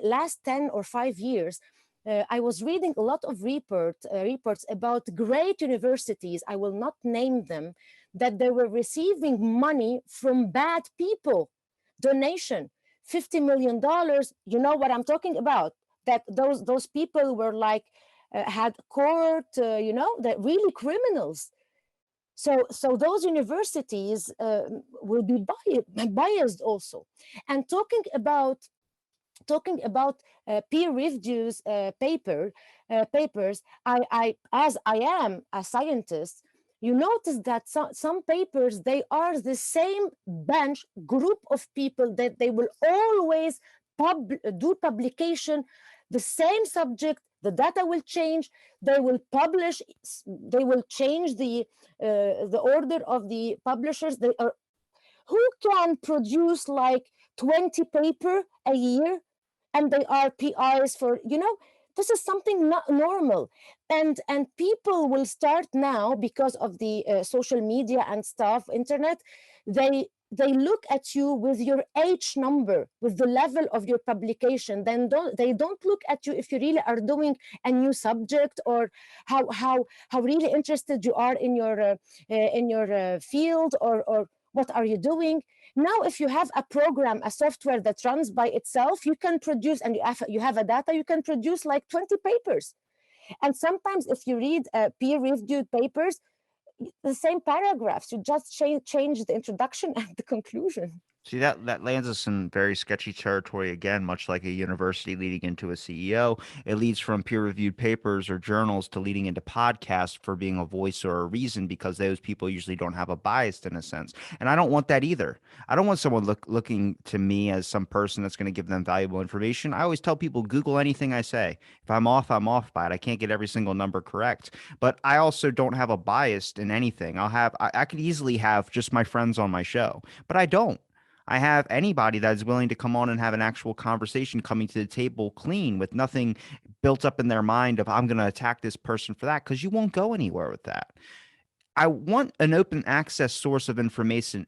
last 10 or 5 years, I was reading a lot of reports about great universities, I will not name them, that they were receiving money from bad people, donation, $50 million. You know what I'm talking about? That those people were like, had court, that really criminals. So those universities will be biased also. And talking about peer reviews papers, I as I am a scientist, you notice that some papers, they are the same bench group of people that they will always do publication, the same subject, the data will change, they will publish, they will change the order of the publishers. They are, who can produce like 20 paper a year, and they are PIs for, This is something not normal. And people will start now, because of the social media and stuff, internet, they look at you with your H number, with the level of your publication. Then they don't look at you if you really are doing a new subject, or how really interested you are in your field, or what are you doing. Now, if you have a program, a software that runs by itself, you can produce, and you have a data, you can produce like 20 papers. And sometimes if you read peer-reviewed papers, the same paragraphs, you just change the introduction and the conclusion. See, that lands us in very sketchy territory again, much like a university leading into a CEO. It leads from peer-reviewed papers or journals to leading into podcasts for being a voice or a reason, because those people usually don't have a bias in a sense. And I don't want that either. I don't want someone looking to me as some person that's going to give them valuable information. I always tell people, Google anything I say. If I'm off by it. I can't get every single number correct, but I also don't have a bias in anything. I could easily have just my friends on my show, but I don't. I have anybody that is willing to come on and have an actual conversation, coming to the table clean with nothing built up in their mind of I'm going to attack this person for that, because you won't go anywhere with that. I want an open access source of information,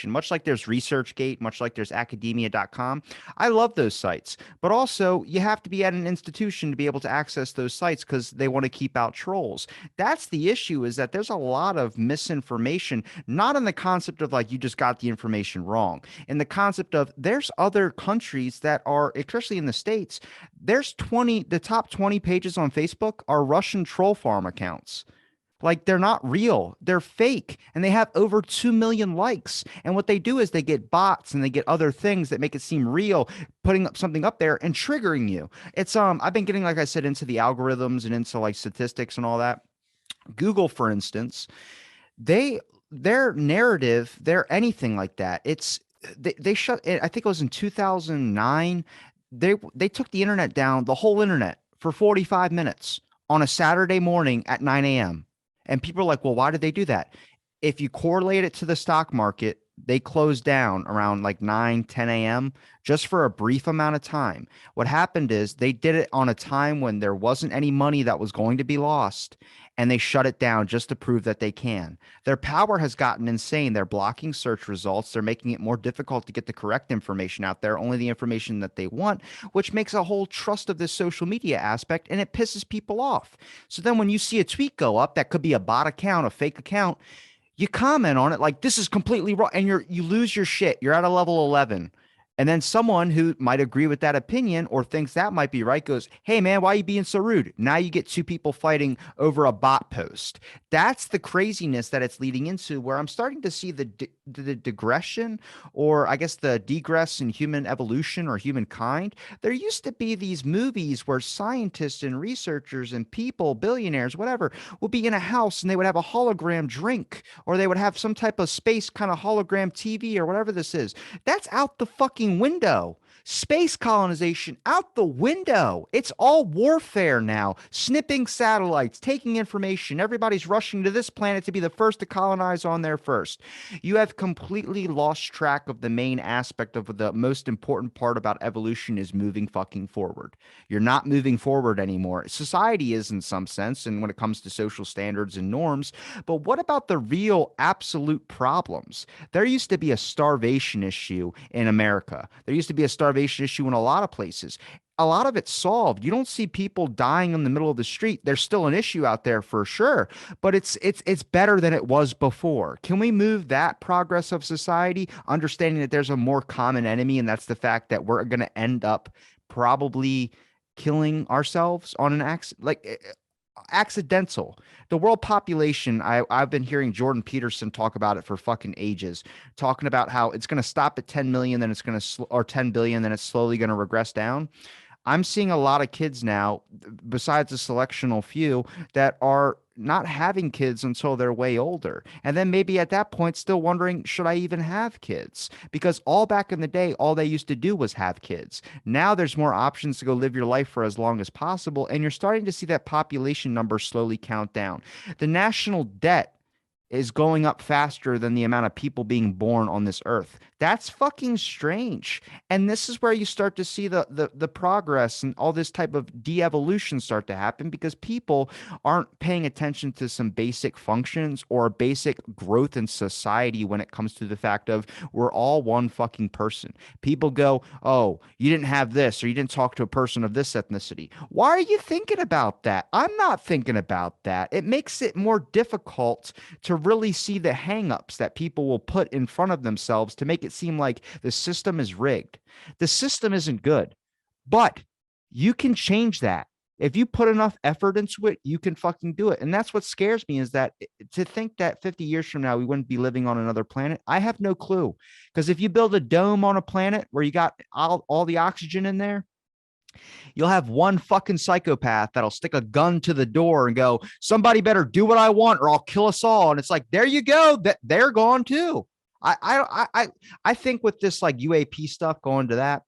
much like there's ResearchGate, much like there's academia.com. I love those sites, but also you have to be at an institution to be able to access those sites, because they want to keep out trolls. That's the issue, is that there's a lot of misinformation, not in the concept of like you just got the information wrong, in the concept of there's other countries that are, especially in the States, the top 20 pages on Facebook are Russian troll farm accounts. Like, they're not real. They're fake. And they have over 2 million likes. And what they do is they get bots and they get other things that make it seem real, putting up something up there and triggering you. I've been getting, like I said, into the algorithms and into like statistics and all that. Google, for instance, they their narrative, they're anything like that. They shut it, I think it was in 2009. They took the internet down, the whole internet, for 45 minutes on a Saturday morning at 9 a.m. And people are like, well, why did they do that? If you correlate it to the stock market, they closed down around like 9, 10 a.m. just for a brief amount of time. What happened is they did it on a time when there wasn't any money that was going to be lost, and they shut it down just to prove that they can. Their power has gotten insane. They're blocking search results. They're making it more difficult to get the correct information out there, only the information that they want, which makes a whole trust of this social media aspect, and it pisses people off. So then when you see a tweet go up that could be a bot account, a fake account, you comment on it like this is completely wrong, and you lose your shit. You're at a level 11. And then someone who might agree with that opinion or thinks that might be right goes, hey, man, why are you being so rude? Now you get two people fighting over a bot post. That's the craziness that it's leading into, where I'm starting to see the digression, or I guess the degress in human evolution or humankind. There used to be these movies where scientists and researchers and people, billionaires, whatever, would be in a house and they would have a hologram drink, or they would have some type of space kind of hologram TV or whatever this is. That's out the fucking window. Space colonization out the window. It's all warfare now. Snipping satellites, taking information. Everybody's rushing to this planet to be the first to colonize on there first. You have completely lost track of the main aspect of the most important part about evolution is moving fucking forward. You're not moving forward anymore. Society is in some sense, and when it comes to social standards and norms, but what about the real absolute problems? There used to be a starvation issue in America. There used to be a starvation issue in a lot of places. A lot of it's solved. You don't see people dying in the middle of the street. There's still an issue out there for sure, but it's better than it was before. Can we move that progress of society, understanding that there's a more common enemy, and that's the fact that we're going to end up probably killing ourselves on an accidental. The world population, I've been hearing Jordan Peterson talk about it for fucking ages, talking about how it's going to stop at 10 million, then it's going to, or 10 billion, then it's slowly going to regress down. I'm seeing a lot of kids now, besides a selectional few, that are not having kids until they're way older. And then maybe at that point, still wondering, should I even have kids? Because all back in the day, all they used to do was have kids. Now there's more options to go live your life for as long as possible. And you're starting to see that population number slowly count down. The national debt is going up faster than the amount of people being born on this earth. That's fucking strange. And this is where you start to see the progress and all this type of de-evolution start to happen, because people aren't paying attention to some basic functions or basic growth in society when it comes to the fact of we're all one fucking person. People go, "Oh, you didn't have this, or you didn't talk to a person of this ethnicity." Why are you thinking about that? I'm not thinking about that. It makes it more difficult to really see the hangups that people will put in front of themselves to make it seem like the system is rigged. The system isn't good, but you can change that. If you put enough effort into it, you can fucking do it. And that's what scares me, is that to think that 50 years from now, we wouldn't be living on another planet. I have no clue. Because if you build a dome on a planet where you got all the oxygen in there, you'll have one fucking psychopath that'll stick a gun to the door and go, "Somebody better do what I want or I'll kill us all." And it's like, there you go. That they're gone too. I think with this like UAP stuff going to that,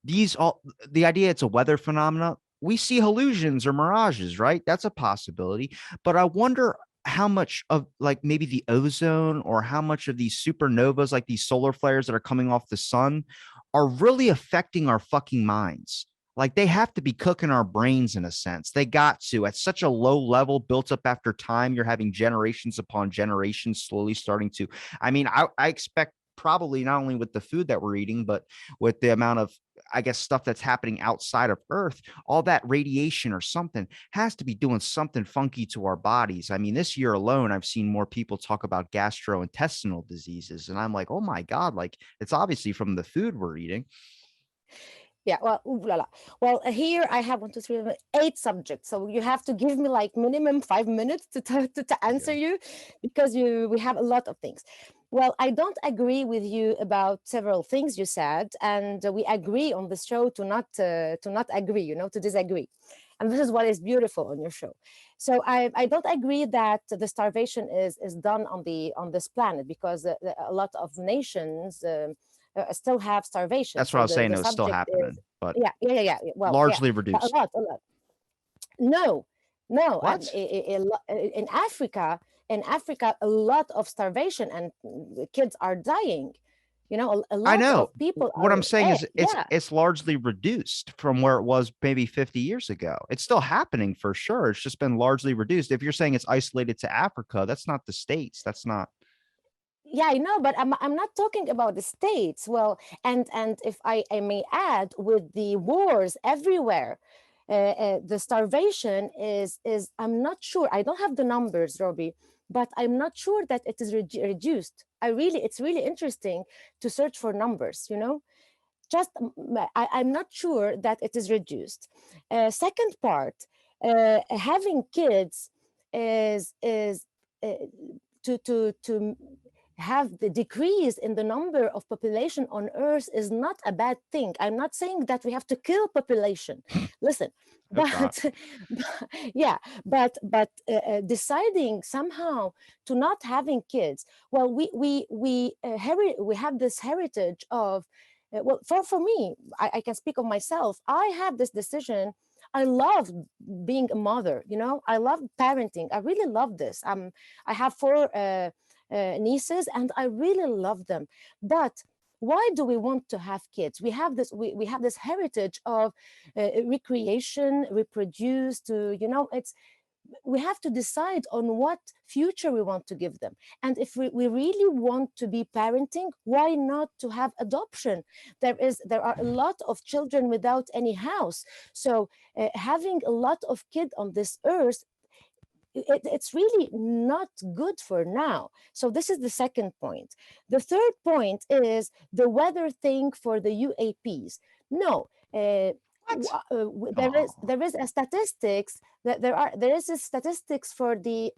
these all the idea it's a weather phenomena. We see hallucinations or mirages, right? That's a possibility. But I wonder how much of like maybe the ozone or how much of these supernovas, like these solar flares that are coming off the sun, are really affecting our fucking minds. Like they have to be cooking our brains in a sense. They got to at such a low level built up after time. You're having generations upon generations slowly starting to. I mean, I expect probably not only with the food that we're eating, but with the amount of, I guess, stuff that's happening outside of Earth, all that radiation or something has to be doing something funky to our bodies. I mean, this year alone, I've seen more people talk about gastrointestinal diseases. And I'm like, oh my God, like it's obviously from the food we're eating. Yeah, well, ooh la la. Well, here I have 8 subjects, so you have to give me like minimum 5 minutes to answer Okay. you, because we have a lot of things. Well, I don't agree with you about several things you said, and we agree on this show to not agree, to disagree, and this is what is beautiful on your show. So I don't agree that the starvation is done on this planet, because a lot of nations. Still have starvation. That's what So I was saying. the It was still subject is, happening, but yeah. Well, yeah, largely a reduced. lot, a lot. No, no. What? In Africa, a lot of starvation, and kids are dying. A I lot know. of people What I'm are, saying is yeah. it's largely reduced from where it was maybe 50 years ago. It's still happening for sure. It's just been largely reduced. If you're saying it's isolated to Africa, that's not the States. That's not. Yeah, I know, but I'm not talking about the states. Well, and if I may add, with the wars everywhere, the starvation is I'm not sure. I don't have the numbers, Robbie, but I'm not sure that it is reduced. It's really interesting to search for numbers. Just I'm not sure that it is reduced. Second part, having kids is to have the decrease in the number of population on earth is not a bad thing. I'm not saying that we have to kill population. Listen, Hope not. but yeah, but deciding somehow to not having kids. Well, we have this heritage of, well, for me, I can speak of myself. I have this decision. I love being a mother. I love parenting. I really love this. I have 4 nieces, and I really love them. But why do we want to have kids? We have this heritage of recreation, reproduce. We have to decide on what future we want to give them. And if we really want to be parenting, why not to have adoption? There are a lot of children without any house. So having a lot of kids on this earth, it's really not good for now. So this is the second point. The third point is the weather thing for the UAPs. No, What? there is a statistics that there is a statistics for the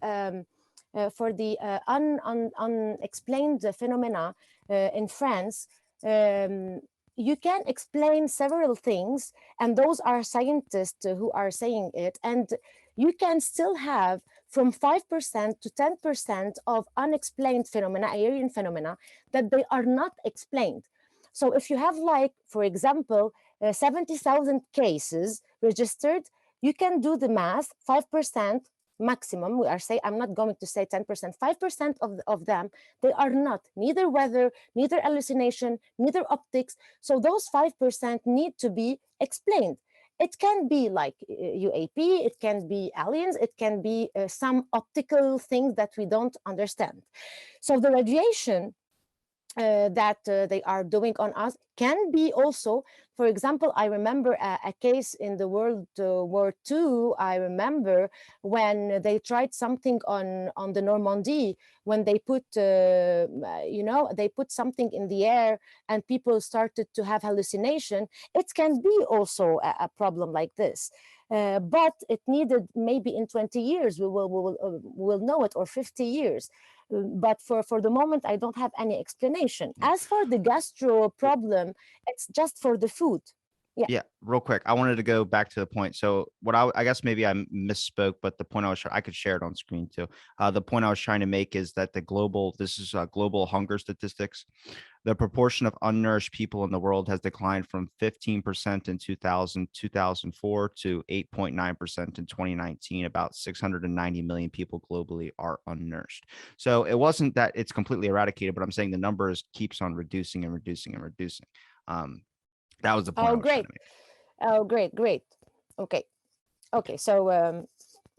unexplained phenomena in France. You can explain several things, and those are scientists who are saying it, and you can still have from 5% to 10% of unexplained phenomena, aerian phenomena, that they are not explained. So if you have, like, for example, 70,000 cases registered, you can do the math, 5%, maximum, we are saying, I'm not going to say 10%, 5% of them, they are not, neither weather, neither hallucination, neither optics. So those 5% need to be explained. It can be like UAP, it can be aliens, it can be some optical things that we don't understand. So the radiation that they are doing on us can be also, for example, I remember a case in the World War II. I remember when they tried something on the Normandy, when they put, they put something in the air and people started to have hallucination. It can be also a problem like this. But it needed maybe in 20 years, we'll know it, or 50 years. But for the moment, I don't have any explanation. As for the gastro problem, it's just for the food. Yeah. Yeah, real quick. I wanted to go back to the point. So what I guess maybe I misspoke, but the point I could share it on screen too. The point I was trying to make is that this is global hunger statistics. The proportion of unnourished people in the world has declined from 15% in 2004 to 8.9% in 2019. About 690 million people globally are unnourished. So it wasn't that it's completely eradicated, but I'm saying the numbers keeps on reducing and reducing and reducing. That was the point I Oh, was trying great. to make. Oh, great, great. Okay. Okay. So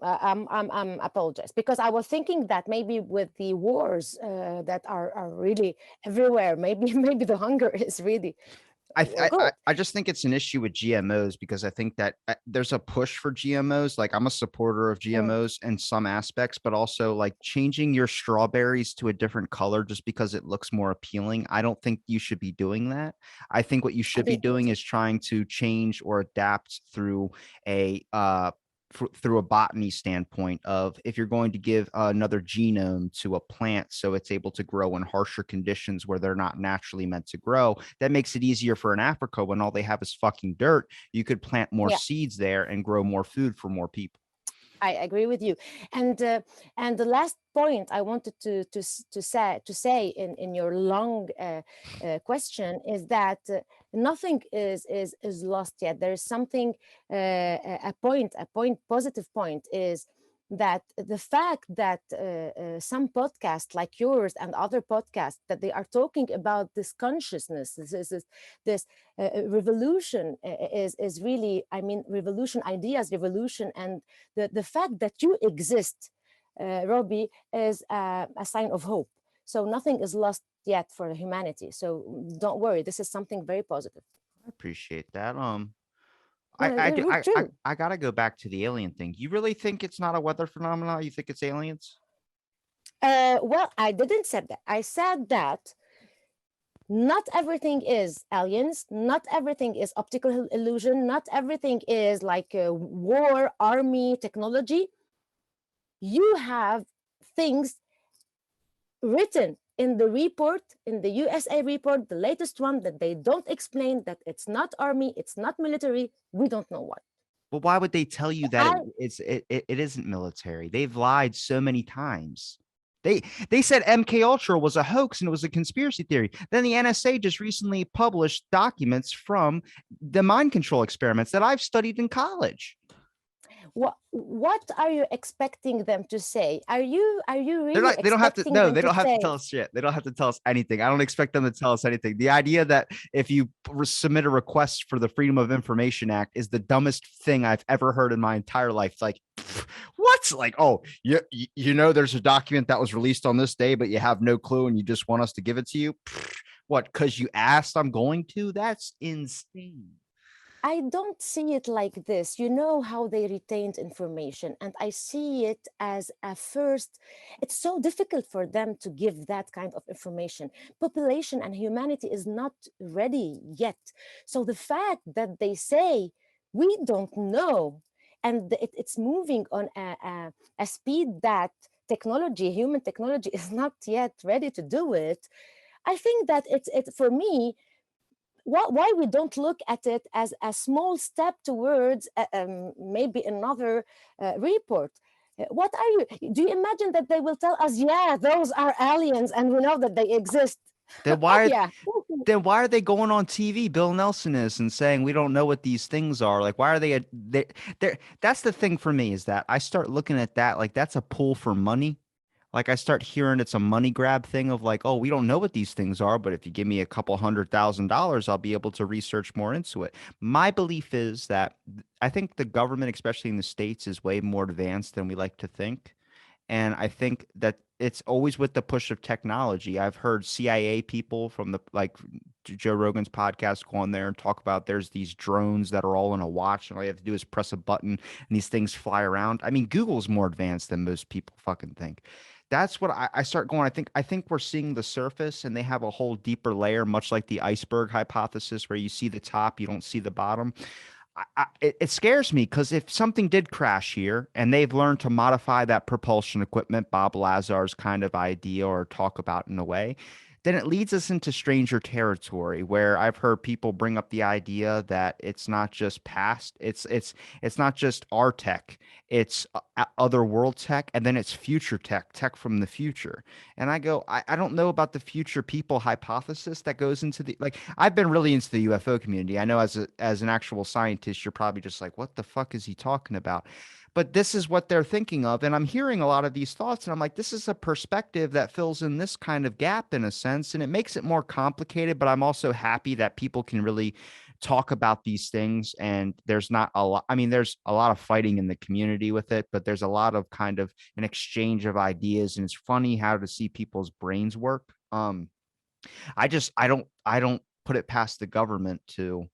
I'm apologize, because I was thinking that maybe with the wars that are really everywhere, maybe maybe the hunger is really good. I just think it's an issue with GMOs because I think that there's a push for GMOs. Like I'm a supporter of Mm, GMOs in some aspects, but also like changing your strawberries to a different color just because it looks more appealing. I don't think you should be doing that. I think what you I should be think me doing too. is trying to change or adapt through a through a botany standpoint of if you're going to give another genome to a plant so it's able to grow in harsher conditions where they're not naturally meant to grow, that makes it easier for an Africa when all they have is fucking dirt. You could plant more Yeah. seeds there and grow more food for more people. I agree with you. And the last point I wanted to say in your long question is that nothing is lost yet. There is something, a point, positive point is that the fact that some podcasts like yours and other podcasts, that they are talking about this consciousness, this revolution, is really, I mean, revolution ideas, revolution, and the fact that you exist, Robbie, is a sign of hope. So nothing is lost yet for humanity. So don't worry, this is something very positive. I appreciate that. True. I gotta go back to the alien thing. You really think it's not a weather phenomenon? You think it's aliens? Well, I didn't say that. I said that not everything is aliens, not everything is optical illusion, not everything is like war, army, technology. You have things written in the report, in the USA report, the latest one, that they don't explain, that it's not army, it's not military. We don't know what. Well, why would they tell you that I it isn't military? They've lied so many times. They said MK Ultra was a hoax and it was a conspiracy theory. Then the NSA just recently published documents from the mind control experiments that I've studied in college. what are you expecting them to say? Are you They're really not, they don't have to, expecting no, them they to don't have to say, tell us shit. They don't have to tell us anything. I don't expect them to tell us anything. The idea that if you submit a request for the Freedom of Information Act is the dumbest thing I've ever heard in my entire life. Like, what's like, oh, you know, there's a document that was released on this day, but you have no clue and you just want us to give it to you. What? Because you asked, I'm going to? That's insane. I don't see it like this. You know how they retained information, and I see it as a first. It's so difficult for them to give that kind of information. Population and humanity is not ready yet. So the fact that they say we don't know, and it's moving on a speed that technology, human technology, is not yet ready to do it. I think that it's for me, why we don't look at it as a small step towards maybe another report. What are you, do you imagine that they will tell us, yeah, those are aliens and we know that they exist? Then Oh why are yeah. then why are they going on TV? Bill Nelson is and saying we don't know what these things are. Like, why are they that's the thing for me is that I start looking at that like that's a pull for money. Like I start hearing it's a money grab thing of like, oh, we don't know what these things are, but if you give me a couple $100,000, I'll be able to research more into it. My belief is that I think the government, especially in the States, is way more advanced than we like to think. And I think that it's always with the push of technology. I've heard CIA people from the like Joe Rogan's podcast go on there and talk about there's these drones that are all in a watch, and all you have to do is press a button and these things fly around. I mean, Google's more advanced than most people fucking think. That's what I start going. I think we're seeing the surface, and they have a whole deeper layer, much like the iceberg hypothesis, where you see the top, you don't see the bottom. It scares me because if something did crash here and they've learned to modify that propulsion equipment, Bob Lazar's kind of idea or talk about in a way, then it leads us into stranger territory where I've heard people bring up the idea that it's not just past, it's not just our tech, it's other world tech, and then it's future tech, tech from the future. And I go, I don't know about the future people hypothesis that goes into the like I've been really into the UFO community. I know as an actual scientist, you're probably just like, what the fuck is he talking about? But this is what they're thinking of. And I'm hearing a lot of these thoughts, and I'm like, this is a perspective that fills in this kind of gap in a sense, and it makes it more complicated. But I'm also happy that people can really talk about these things and there's not a lot. I mean, there's a lot of fighting in the community with it, but there's a lot of kind of an exchange of ideas, and it's funny how to see people's brains work. I don't put it past the government to,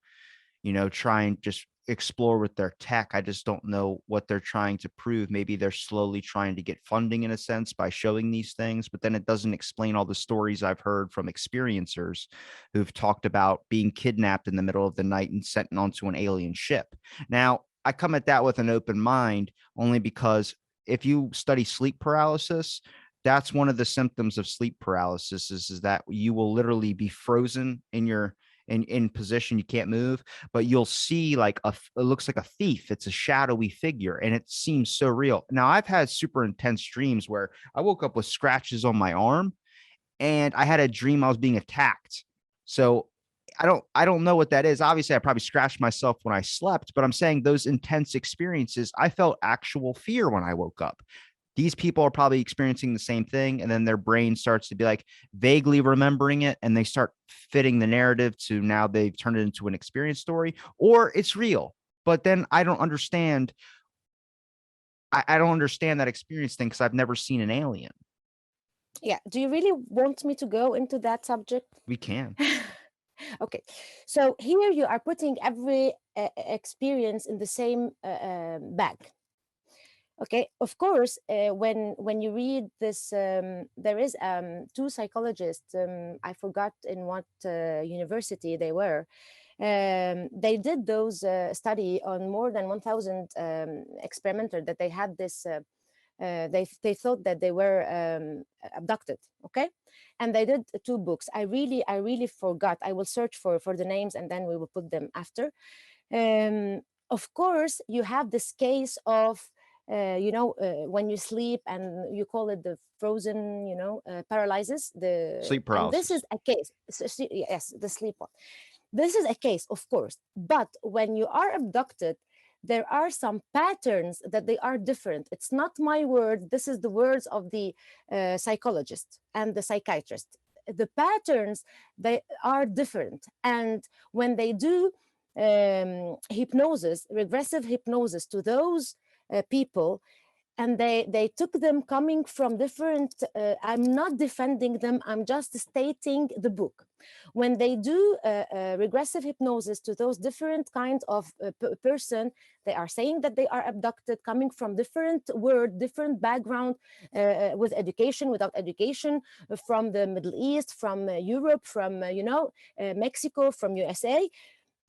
try and just explore with their tech. I just don't know what they're trying to prove. Maybe they're slowly trying to get funding in a sense by showing these things, but then it doesn't explain all the stories I've heard from experiencers who've talked about being kidnapped in the middle of the night and sent onto an alien ship. Now, I come at that with an open mind only because if you study sleep paralysis, that's one of the symptoms of sleep paralysis is that you will literally be frozen in position, you can't move, but you'll see like it looks like a thief. It's a shadowy figure and it seems so real. Now I've had super intense dreams where I woke up with scratches on my arm and I had a dream I was being attacked. So I don't know what that is. Obviously, I probably scratched myself when I slept, but I'm saying those intense experiences, I felt actual fear when I woke up. These people are probably experiencing the same thing, and then their brain starts to be like vaguely remembering it, and they start fitting the narrative to now they've turned it into an experience story, or it's real. But then I don't understand. I don't understand that experience thing because I've never seen an alien. Yeah. Do you really want me to go into that subject? We can. Okay, so here you are putting every experience in the same bag. Okay, of course, when you read this, there is two psychologists. I forgot in what university they were. They did those study on more than 1,000 experimenters that they had this. They thought that they were abducted. Okay, and they did two books. I really forgot. I will search for the names and then we will put them after. Of course, you have this case of when you sleep and you call it the frozen, paralysis. Sleep And this paralysis. is a case. Yes, the sleep one. This is a case, of course. But when you are abducted, there are some patterns that they are different. It's not my word. This is the words of the psychologist and the psychiatrist. The patterns, they are different. And when they do hypnosis, regressive hypnosis to those people, and they took them coming from different, I'm not defending them, I'm just stating the book. When they do regressive hypnosis to those different kinds of person, they are saying that they are abducted coming from different world, different background, with education, without education, from the Middle East, from Europe, from Mexico, from USA.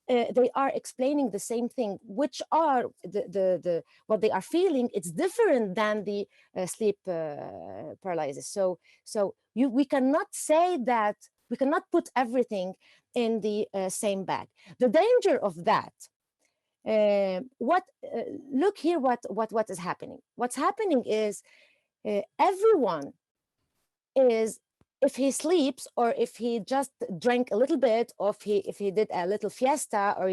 They are explaining the same thing, which are the what they are feeling. It's different than the sleep paralysis. So we cannot say that, we cannot put everything in the same bag. The danger of that, what look here, what is happening. What's happening is everyone is if he sleeps, or if he just drank a little bit, or if he did a little fiesta, or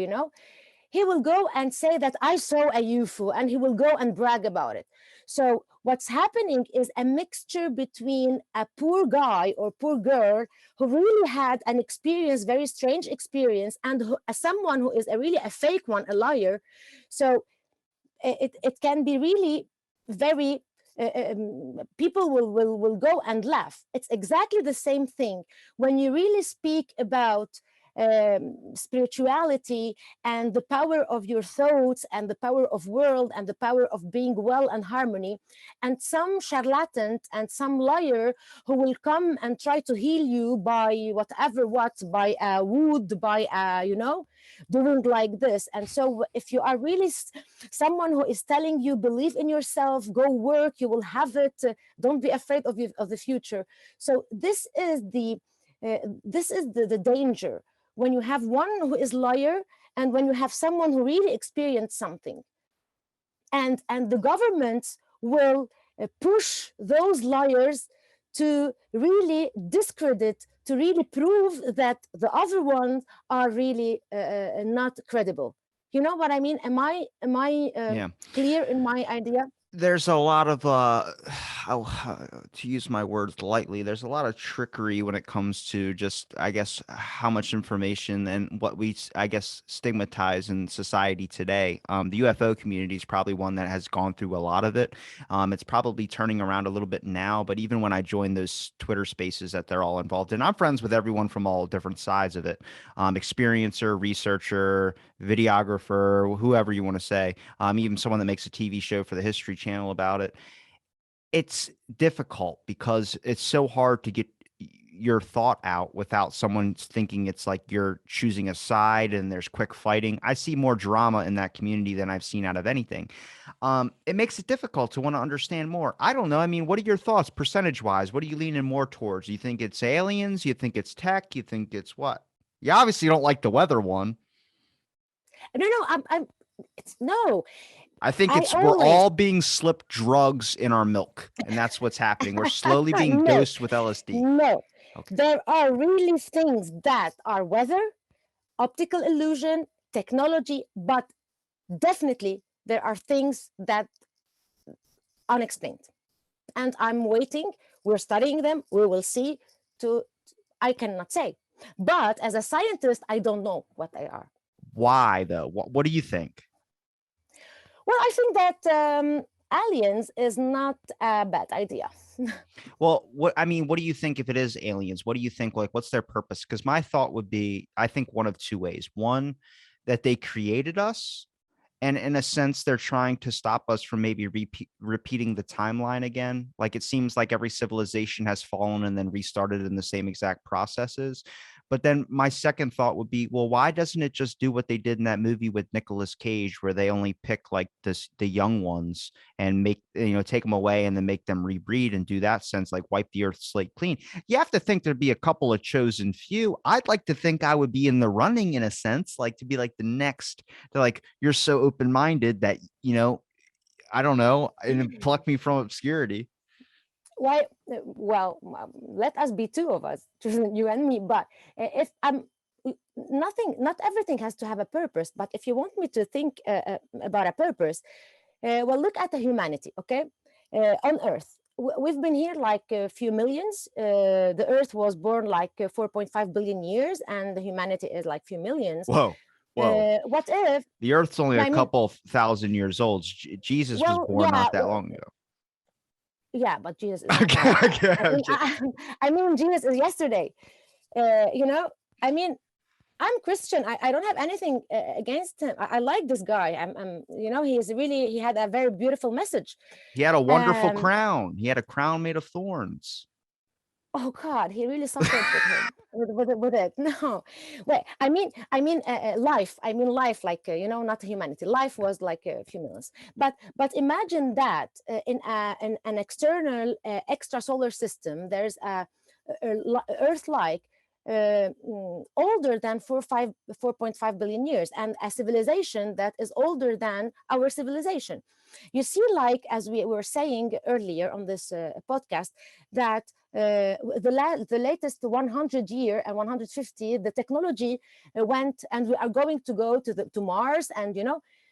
he will go and say that I saw a UFO, and he will go and brag about it. So what's happening is a mixture between a poor guy or poor girl who really had an experience, very strange experience, and someone who is really a fake one, a liar. So it can be really very people will go and laugh. It's exactly the same thing when you really speak about spirituality and the power of your thoughts and the power of world and the power of being well and harmony, and some charlatan and some liar who will come and try to heal you by whatever, by wood, by doing like this. And so if you are really someone who is telling you believe in yourself, go work, you will have it, don't be afraid of the future. So this is the danger when you have one who is liar, and when you have someone who really experienced something, and the governments will push those liars to really discredit, to really prove that the other ones are really not credible. You know what I mean? Am I Yeah. clear in my idea? There's a lot of to use my words lightly, there's a lot of trickery when it comes to just, I guess, how much information and what we I guess stigmatize in society today. The UFO community is probably one that has gone through a lot of it. It's probably turning around a little bit now, but even when I joined those Twitter spaces that they're all involved in, I'm friends with everyone from all different sides of it. Experiencer, researcher, videographer, whoever you want to say, even someone that makes a TV show for the History Channel about it. It's difficult because it's so hard to get your thought out without someone thinking it's like you're choosing a side and there's quick fighting. I see more drama in that community than I've seen out of anything. It makes it difficult to want to understand more. I don't know. I mean, what are your thoughts percentage wise? What are you leaning more towards? You think it's aliens? You think it's tech? You think it's what? You obviously don't like the weather one. No, I'm it's no. I think I it's we're always all being slipped drugs in our milk, and that's what's happening. We're slowly being no, dosed with LSD. no. Okay. There are really things that are weather, optical illusion, technology, but definitely there are things that unexplained. And I'm waiting. We're studying them. We will see. To I cannot say, but as a scientist, I don't know what they are. Why though? What do you think? Well, I think that aliens is not a bad idea. Well, what do you think if it is aliens? What do you think, like, what's their purpose? Because my thought would be, I think one of two ways. One, that they created us, and in a sense, they're trying to stop us from maybe repeating the timeline again. Like it seems like every civilization has fallen and then restarted in the same exact processes. But then my second thought would be, well, why doesn't it just do what they did in that movie with Nicolas Cage, where they only pick like the young ones and make, take them away and then make them rebreed and do that sense, like wipe the earth slate clean. You have to think there'd be a couple of chosen few. I'd like to think I would be in the running in a sense, like to be like the next. They're like, you're so open-minded that, I don't know, and pluck me from obscurity. Why? Well, let us be two of us, you and me. But if I'm nothing, not everything has to have a purpose. But if you want me to think about a purpose, well, look at the humanity, okay? On Earth, we've been here like a few millions. The Earth was born like 4.5 billion years, and the humanity is like few millions. Whoa. What if the Earth's only I a mean, couple thousand years old? Jesus was well, born yeah, not that long ago. yeah, but Jesus is not Okay, long ago. okay, I mean, okay. I mean, Jesus is yesterday. You know, I mean, I'm Christian. I don't have anything against him. I like this guy. He had a very beautiful message. He had a wonderful Um, crown. He had a crown made of thorns. oh God, he really suffered with him with it. No, wait. Life. I mean, life, like not humanity. Life was like a few minutes. But imagine that in an external extrasolar system, there's a Earth-like. older than 4.5 billion years, and a civilization that is older than our civilization. You see, like as we were saying earlier on this podcast, that the latest 100 year and 150, the technology went, and we are going to go to Mars, and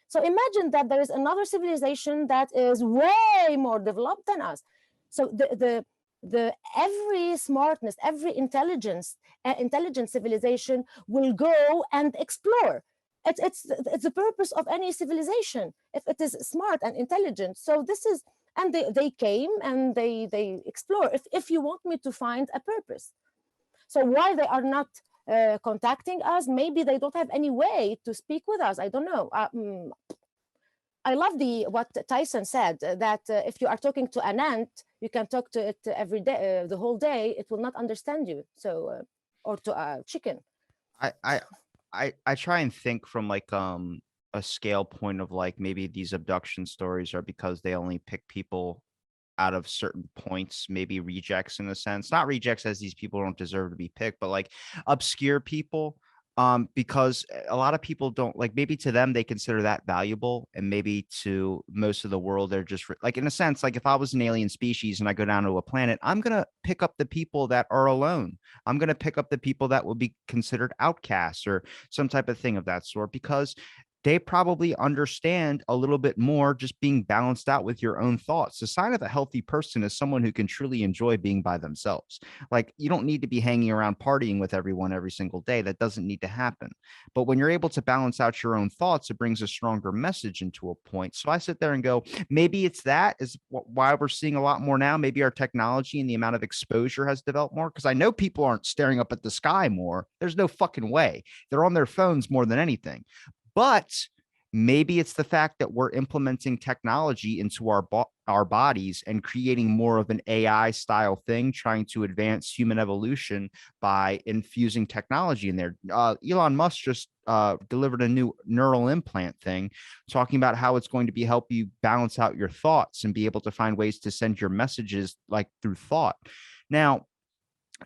so imagine that there is another civilization that is way more developed than us. So the every smartness, every intelligent civilization will go and explore. It's the purpose of any civilization if it is smart and intelligent. So this is, and they came and they explore. If you want me to find a purpose, so why they are not contacting us? Maybe they don't have any way to speak with us. I don't know. I love what Tyson said, that if you are talking to an ant, you can talk to it every day, the whole day. It will not understand you. So, or to a chicken. I I I try and think from like a scale point of like maybe these abduction stories are because they only pick people out of certain points, maybe rejects in a sense. Not rejects as these people don't deserve to be picked, but like obscure people. Because a lot of people don't like, maybe to them they consider that valuable, and maybe to most of the world they're just like, in a sense, like if I was an alien species and I go down to a planet, I'm gonna pick up the people that are alone. I'm gonna pick up the people that would be considered outcasts or some type of thing of that sort, because they probably understand a little bit more just being balanced out with your own thoughts. The sign of a healthy person is someone who can truly enjoy being by themselves. Like, you don't need to be hanging around partying with everyone every single day. That doesn't need to happen. But when you're able to balance out your own thoughts, it brings a stronger message into a point. So I sit there and go, maybe it's that is why we're seeing a lot more now. Maybe our technology and the amount of exposure has developed more, because I know people aren't staring up at the sky more. There's no fucking way. They're on their phones more than anything. But maybe it's the fact that we're implementing technology into our bodies and creating more of an AI style thing, trying to advance human evolution by infusing technology in there. Elon Musk just delivered a new neural implant thing, talking about how it's going to be help you balance out your thoughts and be able to find ways to send your messages like through thought. Now,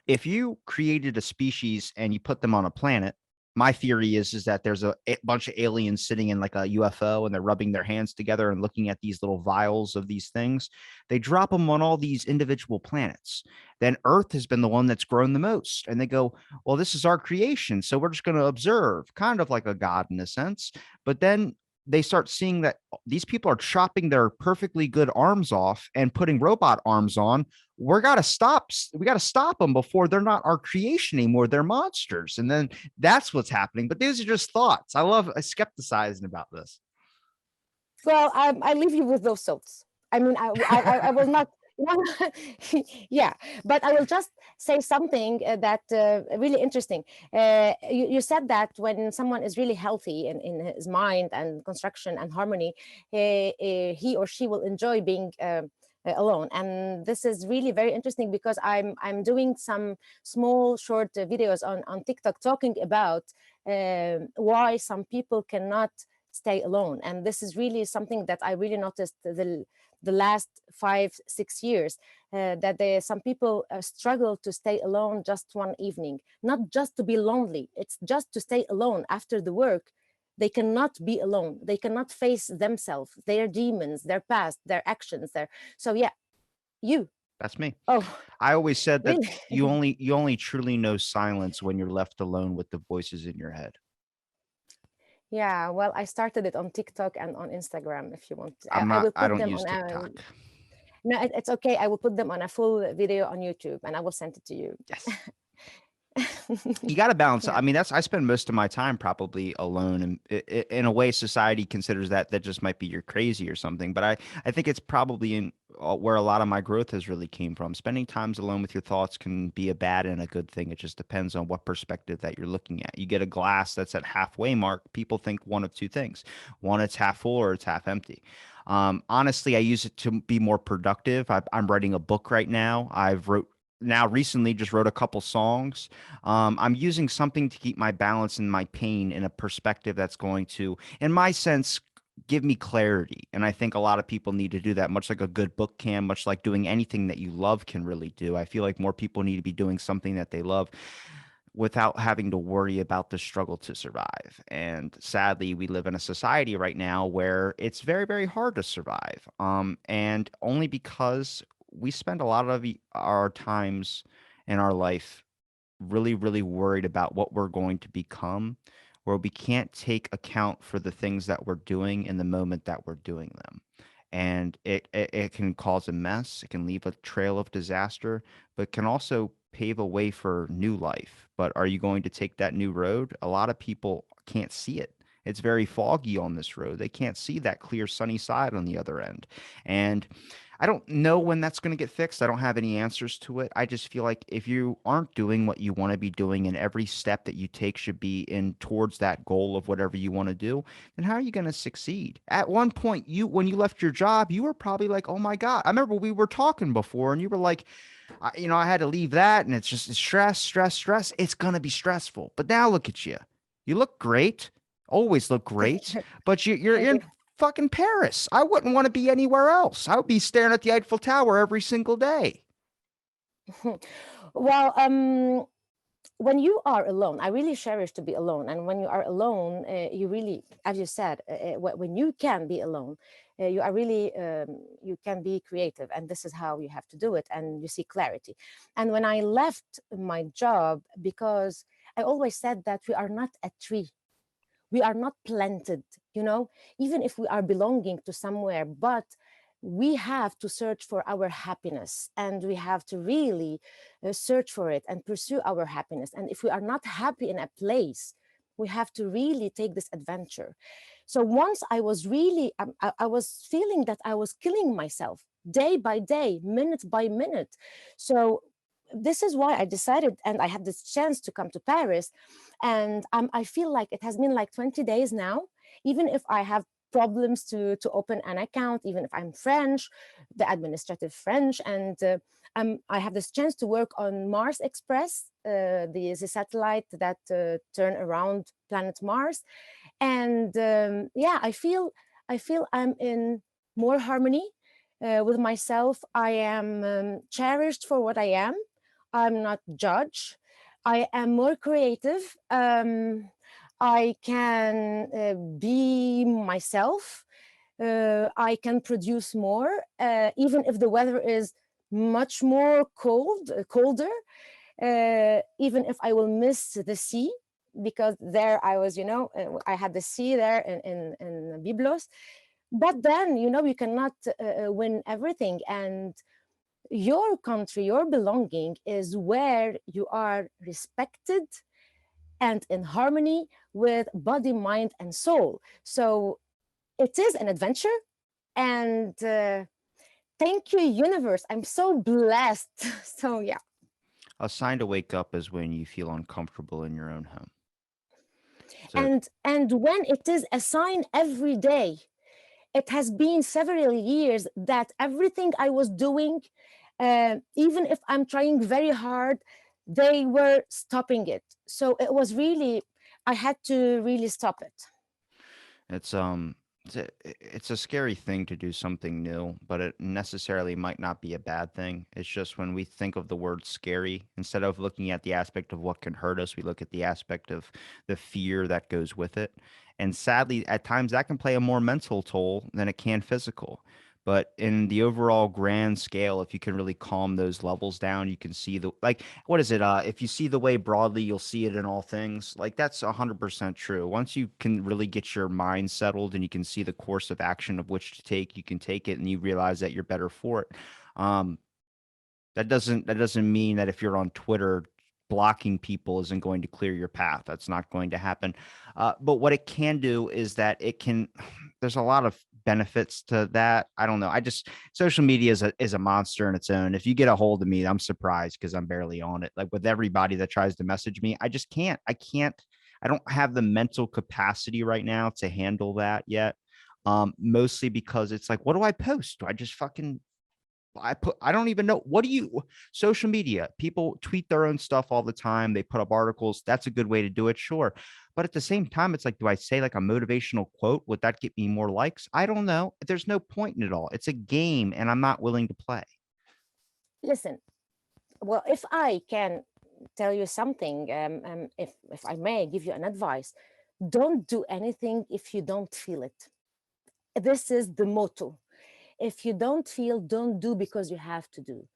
if you created a species and you put them on a planet, my theory is that there's a bunch of aliens sitting in like a UFO and they're rubbing their hands together and looking at these little vials of these things. They drop them on all these individual planets. Then Earth has been the one that's grown the most. And they go, well, this is our creation, so we're just going to observe, kind of like a god in a sense. But then they start seeing that these people are chopping their perfectly good arms off and putting robot arms on. We got to stop them before they're not our creation anymore. They're monsters. And then that's what's happening. But these are just thoughts. I love skepticizing about this. Well, I leave you with those thoughts. I mean, I will not. Yeah, but I will just say something that really interesting. You said that when someone is really healthy in his mind and construction and harmony, he or she will enjoy being alone. And this is really very interesting because I'm doing some small short videos on TikTok talking about why some people cannot stay alone. And this is really something that I really noticed the last 5-6 years, that some people struggle to stay alone just one evening, not just to be lonely, it's just to stay alone after the work. They cannot be alone, they cannot face themselves, their demons, their past, their actions, so yeah, you. That's me. Oh, I always said that really? you only truly know silence when you're left alone with the voices in your head. Yeah, well, I started it on TikTok and on Instagram. If you want, I will I put don't them use on a. TikTok. No, it's okay. I will put them on a full video on YouTube, and I will send it to you. Yes. You got to balance. Yeah. I mean, I spend most of my time probably alone, and in a way, society considers that just might be you're crazy or something. But I think it's probably in where a lot of my growth has really came from. Spending times alone with your thoughts can be a bad and a good thing. It just depends on what perspective that you're looking at. You get a glass that's at halfway mark, people think one of two things: one, it's half full, or it's half empty. Honestly, I use it to be more productive. I'm writing a book right now. I've wrote now recently just wrote a couple songs. I'm using something to keep my balance and my pain in a perspective that's going to, in my sense, give me clarity. And I think a lot of people need to do that, much like a good book can, much like doing anything that you love can really do. I feel like more people need to be doing something that they love. without having to worry about the struggle to survive. And sadly, we live in a society right now where it's very, very hard to survive. And only because we spend a lot of our times in our life really, really worried about what we're going to become, where we can't take account for the things that we're doing in the moment that we're doing them. And it can cause a mess. It can leave a trail of disaster, but can also pave a way for new life. But are you going to take that new road? A lot of people can't see it. It's very foggy on this road. They can't see that clear, sunny side on the other end. And I don't know when that's going to get fixed. I don't have any answers to it. I just feel like if you aren't doing what you want to be doing and every step that you take should be in towards that goal of whatever you want to do, then how are you going to succeed? At one point, when you left your job, you were probably like, "Oh my God." I remember we were talking before and you were like, I had to leave that and it's stress, stress, stress. It's going to be stressful. But now look at you. You look great. Always look great, but you're Thank in you. fucking Paris. I wouldn't want to be anywhere else. I would be staring at the Eiffel Tower every single day. Well, when you are alone, I really cherish to be alone. And when you are alone, you really, as you said, when you can be alone, you are really, you can be creative. And this is how you have to do it. And you see clarity. And when I left my job, because I always said that we are not a tree, we are not planted, even if we are belonging to somewhere, but we have to search for our happiness, and we have to really search for it and pursue our happiness. And if we are not happy in a place, we have to really take this adventure. So once I was really, I was feeling that I was killing myself day by day, minute by minute. So this is why I decided, and I had this chance to come to Paris. And I feel like it has been like 20 days now, even if I have problems to open an account, even if I'm French, the administrative French. And I have this chance to work on Mars Express, the satellite that turn around planet Mars. And yeah, I feel I'm in more harmony with myself. I am cherished for what I am. I'm not judged. I am more creative. I can be myself. I can produce more, even if the weather is much more colder. Even if I will miss the sea, because there I was, I had the sea there in Byblos. But then, you cannot win everything. And your country, your belonging is where you are respected and in harmony with body, mind, and soul. So it is an adventure. And thank you, universe. I'm so blessed. So, yeah. A sign to wake up is when you feel uncomfortable in your own home. So And when it is a sign every day, it has been several years that everything I was doing, even if I'm trying very hard, they were stopping it. So it was really, I had to really stop it. it's it's a scary thing to do something new, but it necessarily might not be a bad thing. It's just when we think of the word scary, instead of looking at the aspect of what can hurt us, we look at the aspect of the fear that goes with it. And sadly, at times that can play a more mental toll than it can physical. But in the overall grand scale, if you can really calm those levels down, you can see like, what is it? If you see the way broadly, you'll see it in all things. Like that's 100% true. Once you can really get your mind settled and you can see the course of action of which to take, you can take it and you realize that you're better for it. Um, that doesn't mean that if you're on Twitter, blocking people isn't going to clear your path. That's not going to happen. But what it can do is that it can. There's a lot of benefits to that. I don't know. Social media is a monster in its own. If you get a hold of me, I'm surprised because I'm barely on it. Like with everybody that tries to message me, I just can't. I can't. I don't have the mental capacity right now to handle that yet. Mostly because it's like, what do I post? Do I just fucking I don't even know. Social media, people tweet their own stuff all the time. They put up articles. That's a good way to do it, sure. But at the same time, it's like, do I say like a motivational quote? Would that get me more likes? I don't know. There's no point in it all. It's a game and I'm not willing to play. Listen, well, if I can tell you something. If I may give you an advice, don't do anything if you don't feel it. This is the motto. If you don't feel, don't do because you have to do.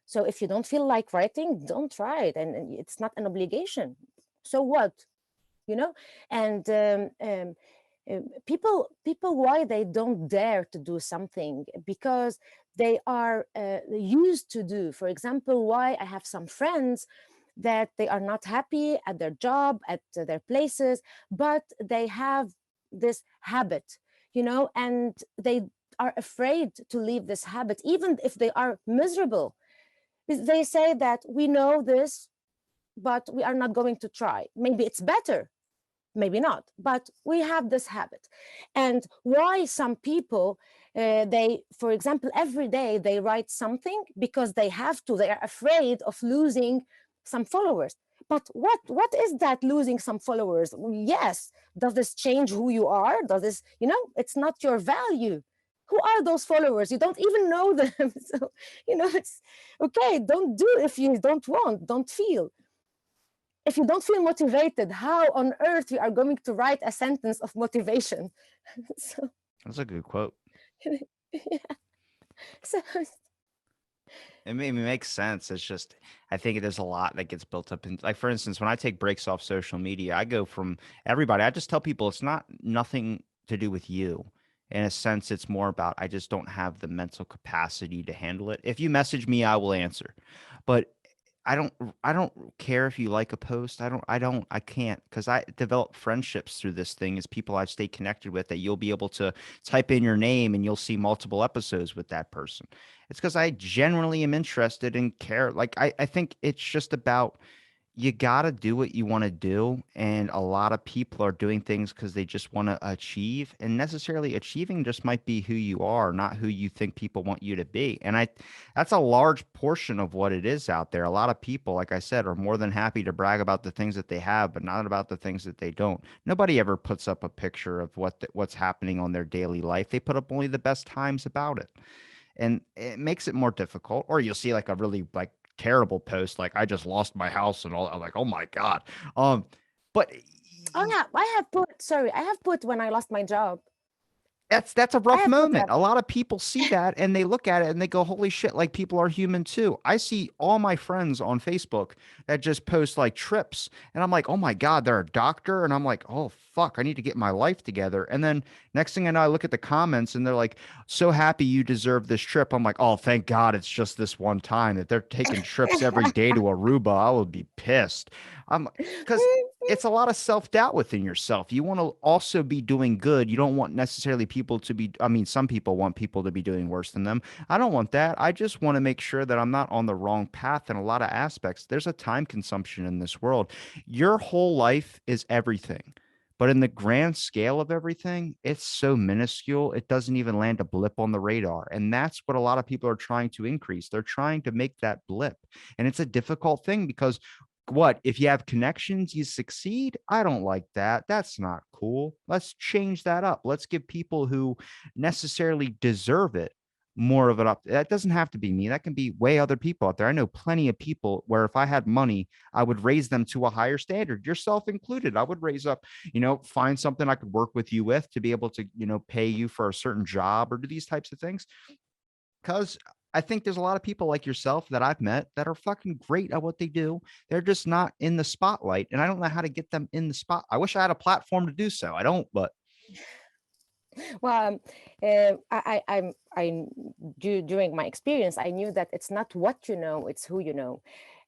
So if you don't feel like writing, don't try it, and it's not an obligation. So what, you know? And people, why they don't dare to do something? Because they are used to do. For example, why I have some friends that they are not happy at their job, at their places, but they have this habit, and they are afraid to leave this habit, even if they are miserable. They say that we know this, but we are not going to try. Maybe it's better, maybe not, but we have this habit. And why some people, they, for example, every day they write something because they have to, they are afraid of losing some followers. But what is that, losing some followers? Yes, does this change who you are? Does this, it's not your value. Who are those followers? You don't even know them. So, it's okay. Don't do if you don't want, don't feel. If you don't feel motivated, how on earth you are going to write a sentence of motivation? So, That's a good quote. yeah. So, It makes sense. It's just, I think there's a lot that gets built up in, like, for instance, when I take breaks off social media, I go from everybody. I just tell people it's not nothing to do with you. In a sense, it's more about I just don't have the mental capacity to handle it. If you message me, I will answer. But I don't I don't care if you like a post. I can't, because I develop friendships through this thing as people I've stayed connected with, that you'll be able to type in your name and you'll see multiple episodes with that person. It's because I genuinely am interested and care. Like, I think it's just about, you got to do what you want to do. And a lot of people are doing things because they just want to achieve. And necessarily achieving just might be who you are, not who you think people want you to be. And that's a large portion of what it is out there. A lot of people, like I said, are more than happy to brag about the things that they have, but not about the things that they don't. Nobody ever puts up a picture of what's happening on their daily life. They put up only the best times about it, and it makes it more difficult. Or you'll see like a really like terrible post, like I just lost my house and all. I'm like, oh my god. Um, but oh yeah, I have put when I lost my job. that's a I rough have put moment. that. A lot of people see that and they look at it and they go, holy shit, like people are human too. I see all my friends on Facebook that just post like trips, and I'm like, oh my God, they're a doctor. And I'm like, oh fuck, I need to get my life together. And then next thing I know, I look at the comments and they're like, so happy you deserve this trip. I'm like, oh, thank God it's just this one time. That they're taking trips every day to Aruba, I would be pissed. I'm because it's a lot of self-doubt within yourself. You want to also be doing good. You don't want necessarily people to be, I mean, some people want people to be doing worse than them. I don't want that. I just want to make sure that I'm not on the wrong path in a lot of aspects. There's a time consumption in this world. Your whole life is everything. But in the grand scale of everything, it's so minuscule, it doesn't even land a blip on the radar. And that's what a lot of people are trying to increase. They're trying to make that blip. And it's a difficult thing because what if you have connections, you succeed? I don't like that. That's not cool. Let's change that up. Let's give people who necessarily deserve it more of it up. That doesn't have to be me. That can be way other people out there. I know plenty of people where if I had money, I would raise them to a higher standard, yourself included. I would raise up, find something I could work with you with to be able to, pay you for a certain job or do these types of things. Because I think there's a lot of people like yourself that I've met that are fucking great at what they do. They're just not in the spotlight, and I don't know how to get them in the spot. I wish I had a platform to do so. I don't, but Well, during my experience, I knew that it's not what you know, it's who you know.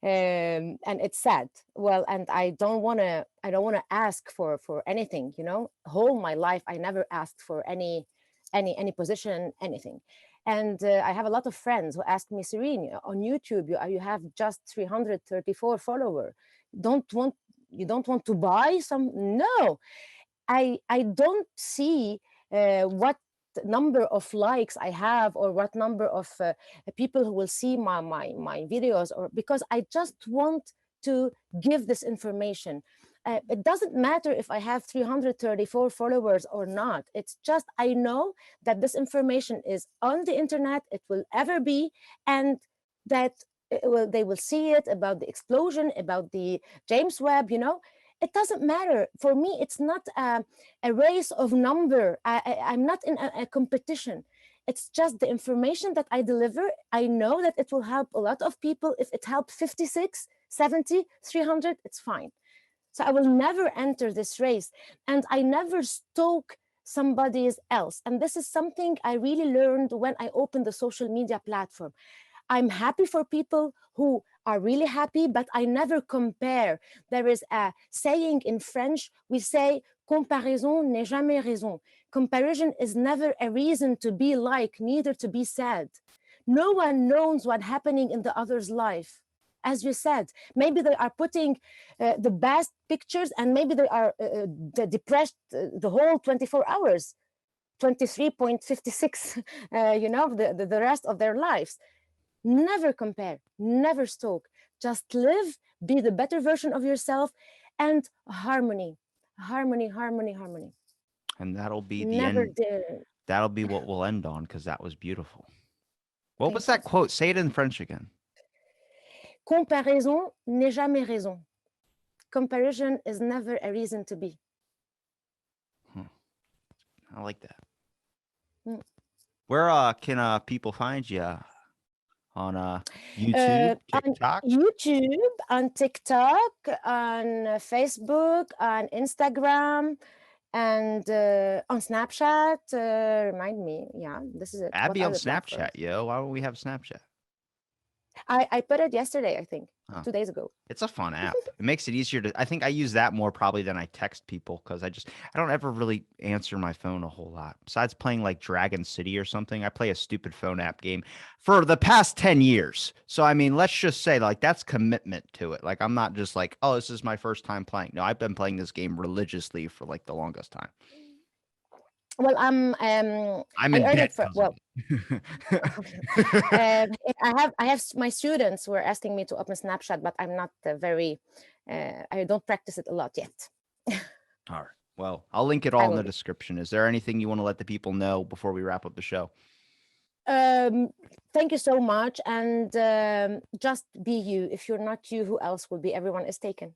And it's sad. Well, and I don't want to ask for anything, whole my life I never asked for any position, anything. And I have a lot of friends who ask me, Cyrine, on YouTube you have just 334 follower. don't want you don't want to buy some? No, I don't see what number of likes I have, or what number of people who will see my videos, or because I just want to give this information. It doesn't matter if I have 334 followers or not. It's just I know that this information is on the internet, it will ever be, and that they will see it, about the explosion, about the James Webb, it doesn't matter. For me, it's not a race of number. I'm not in a competition. It's just the information that I deliver. I know that it will help a lot of people. If it helped 56, 70, 300, it's fine. So I will never enter this race, and I never stalk somebody else. And this is something I really learned when I opened the social media platform. I'm happy for people who are really happy, but I never compare. There is a saying in French, we say, comparaison n'est jamais raison. Comparison is never a reason to be like, neither to be sad. No one knows what's happening in the other's life. As you said, maybe they are putting the best pictures, and maybe they are depressed the whole 24 hours, 23.56, the rest of their lives. Never compare, never stalk. Just live, be the better version of yourself, and harmony, harmony, harmony, harmony. And that'll be the Never end. dare. That'll be what we'll end on, because that was beautiful. What was Thank you. that quote? Say it in French again. Comparaison n'est jamais raison. Comparison is never a reason to be. I like that. Where can people find you? On YouTube, TikTok? On YouTube, on TikTok, on Facebook, on Instagram, and on Snapchat. Remind me. Yeah, this is it. Add What me are on the Snapchat, platforms? yo. Why don't we have Snapchat? I put it yesterday, I think, Huh. 2 days ago. It's a fun app. It makes it easier to. I think I use that more probably than I text people, because I don't ever really answer my phone a whole lot. Besides playing like Dragon City or something, I play a stupid phone app game for the past 10 years. So I mean, let's just say like that's commitment to it. Like I'm not just like, oh, this is my first time playing. No, I've been playing this game religiously for like the longest time. Well, I'm I in earned debt. it for, well, I have my students were asking me to open Snapchat, but I'm not I don't practice it a lot yet. All right. Well, I'll link it all in the description. Is there anything you want to let the people know before we wrap up the show? Thank you so much. And just be you. If you're not you, who else will be? Everyone is taken.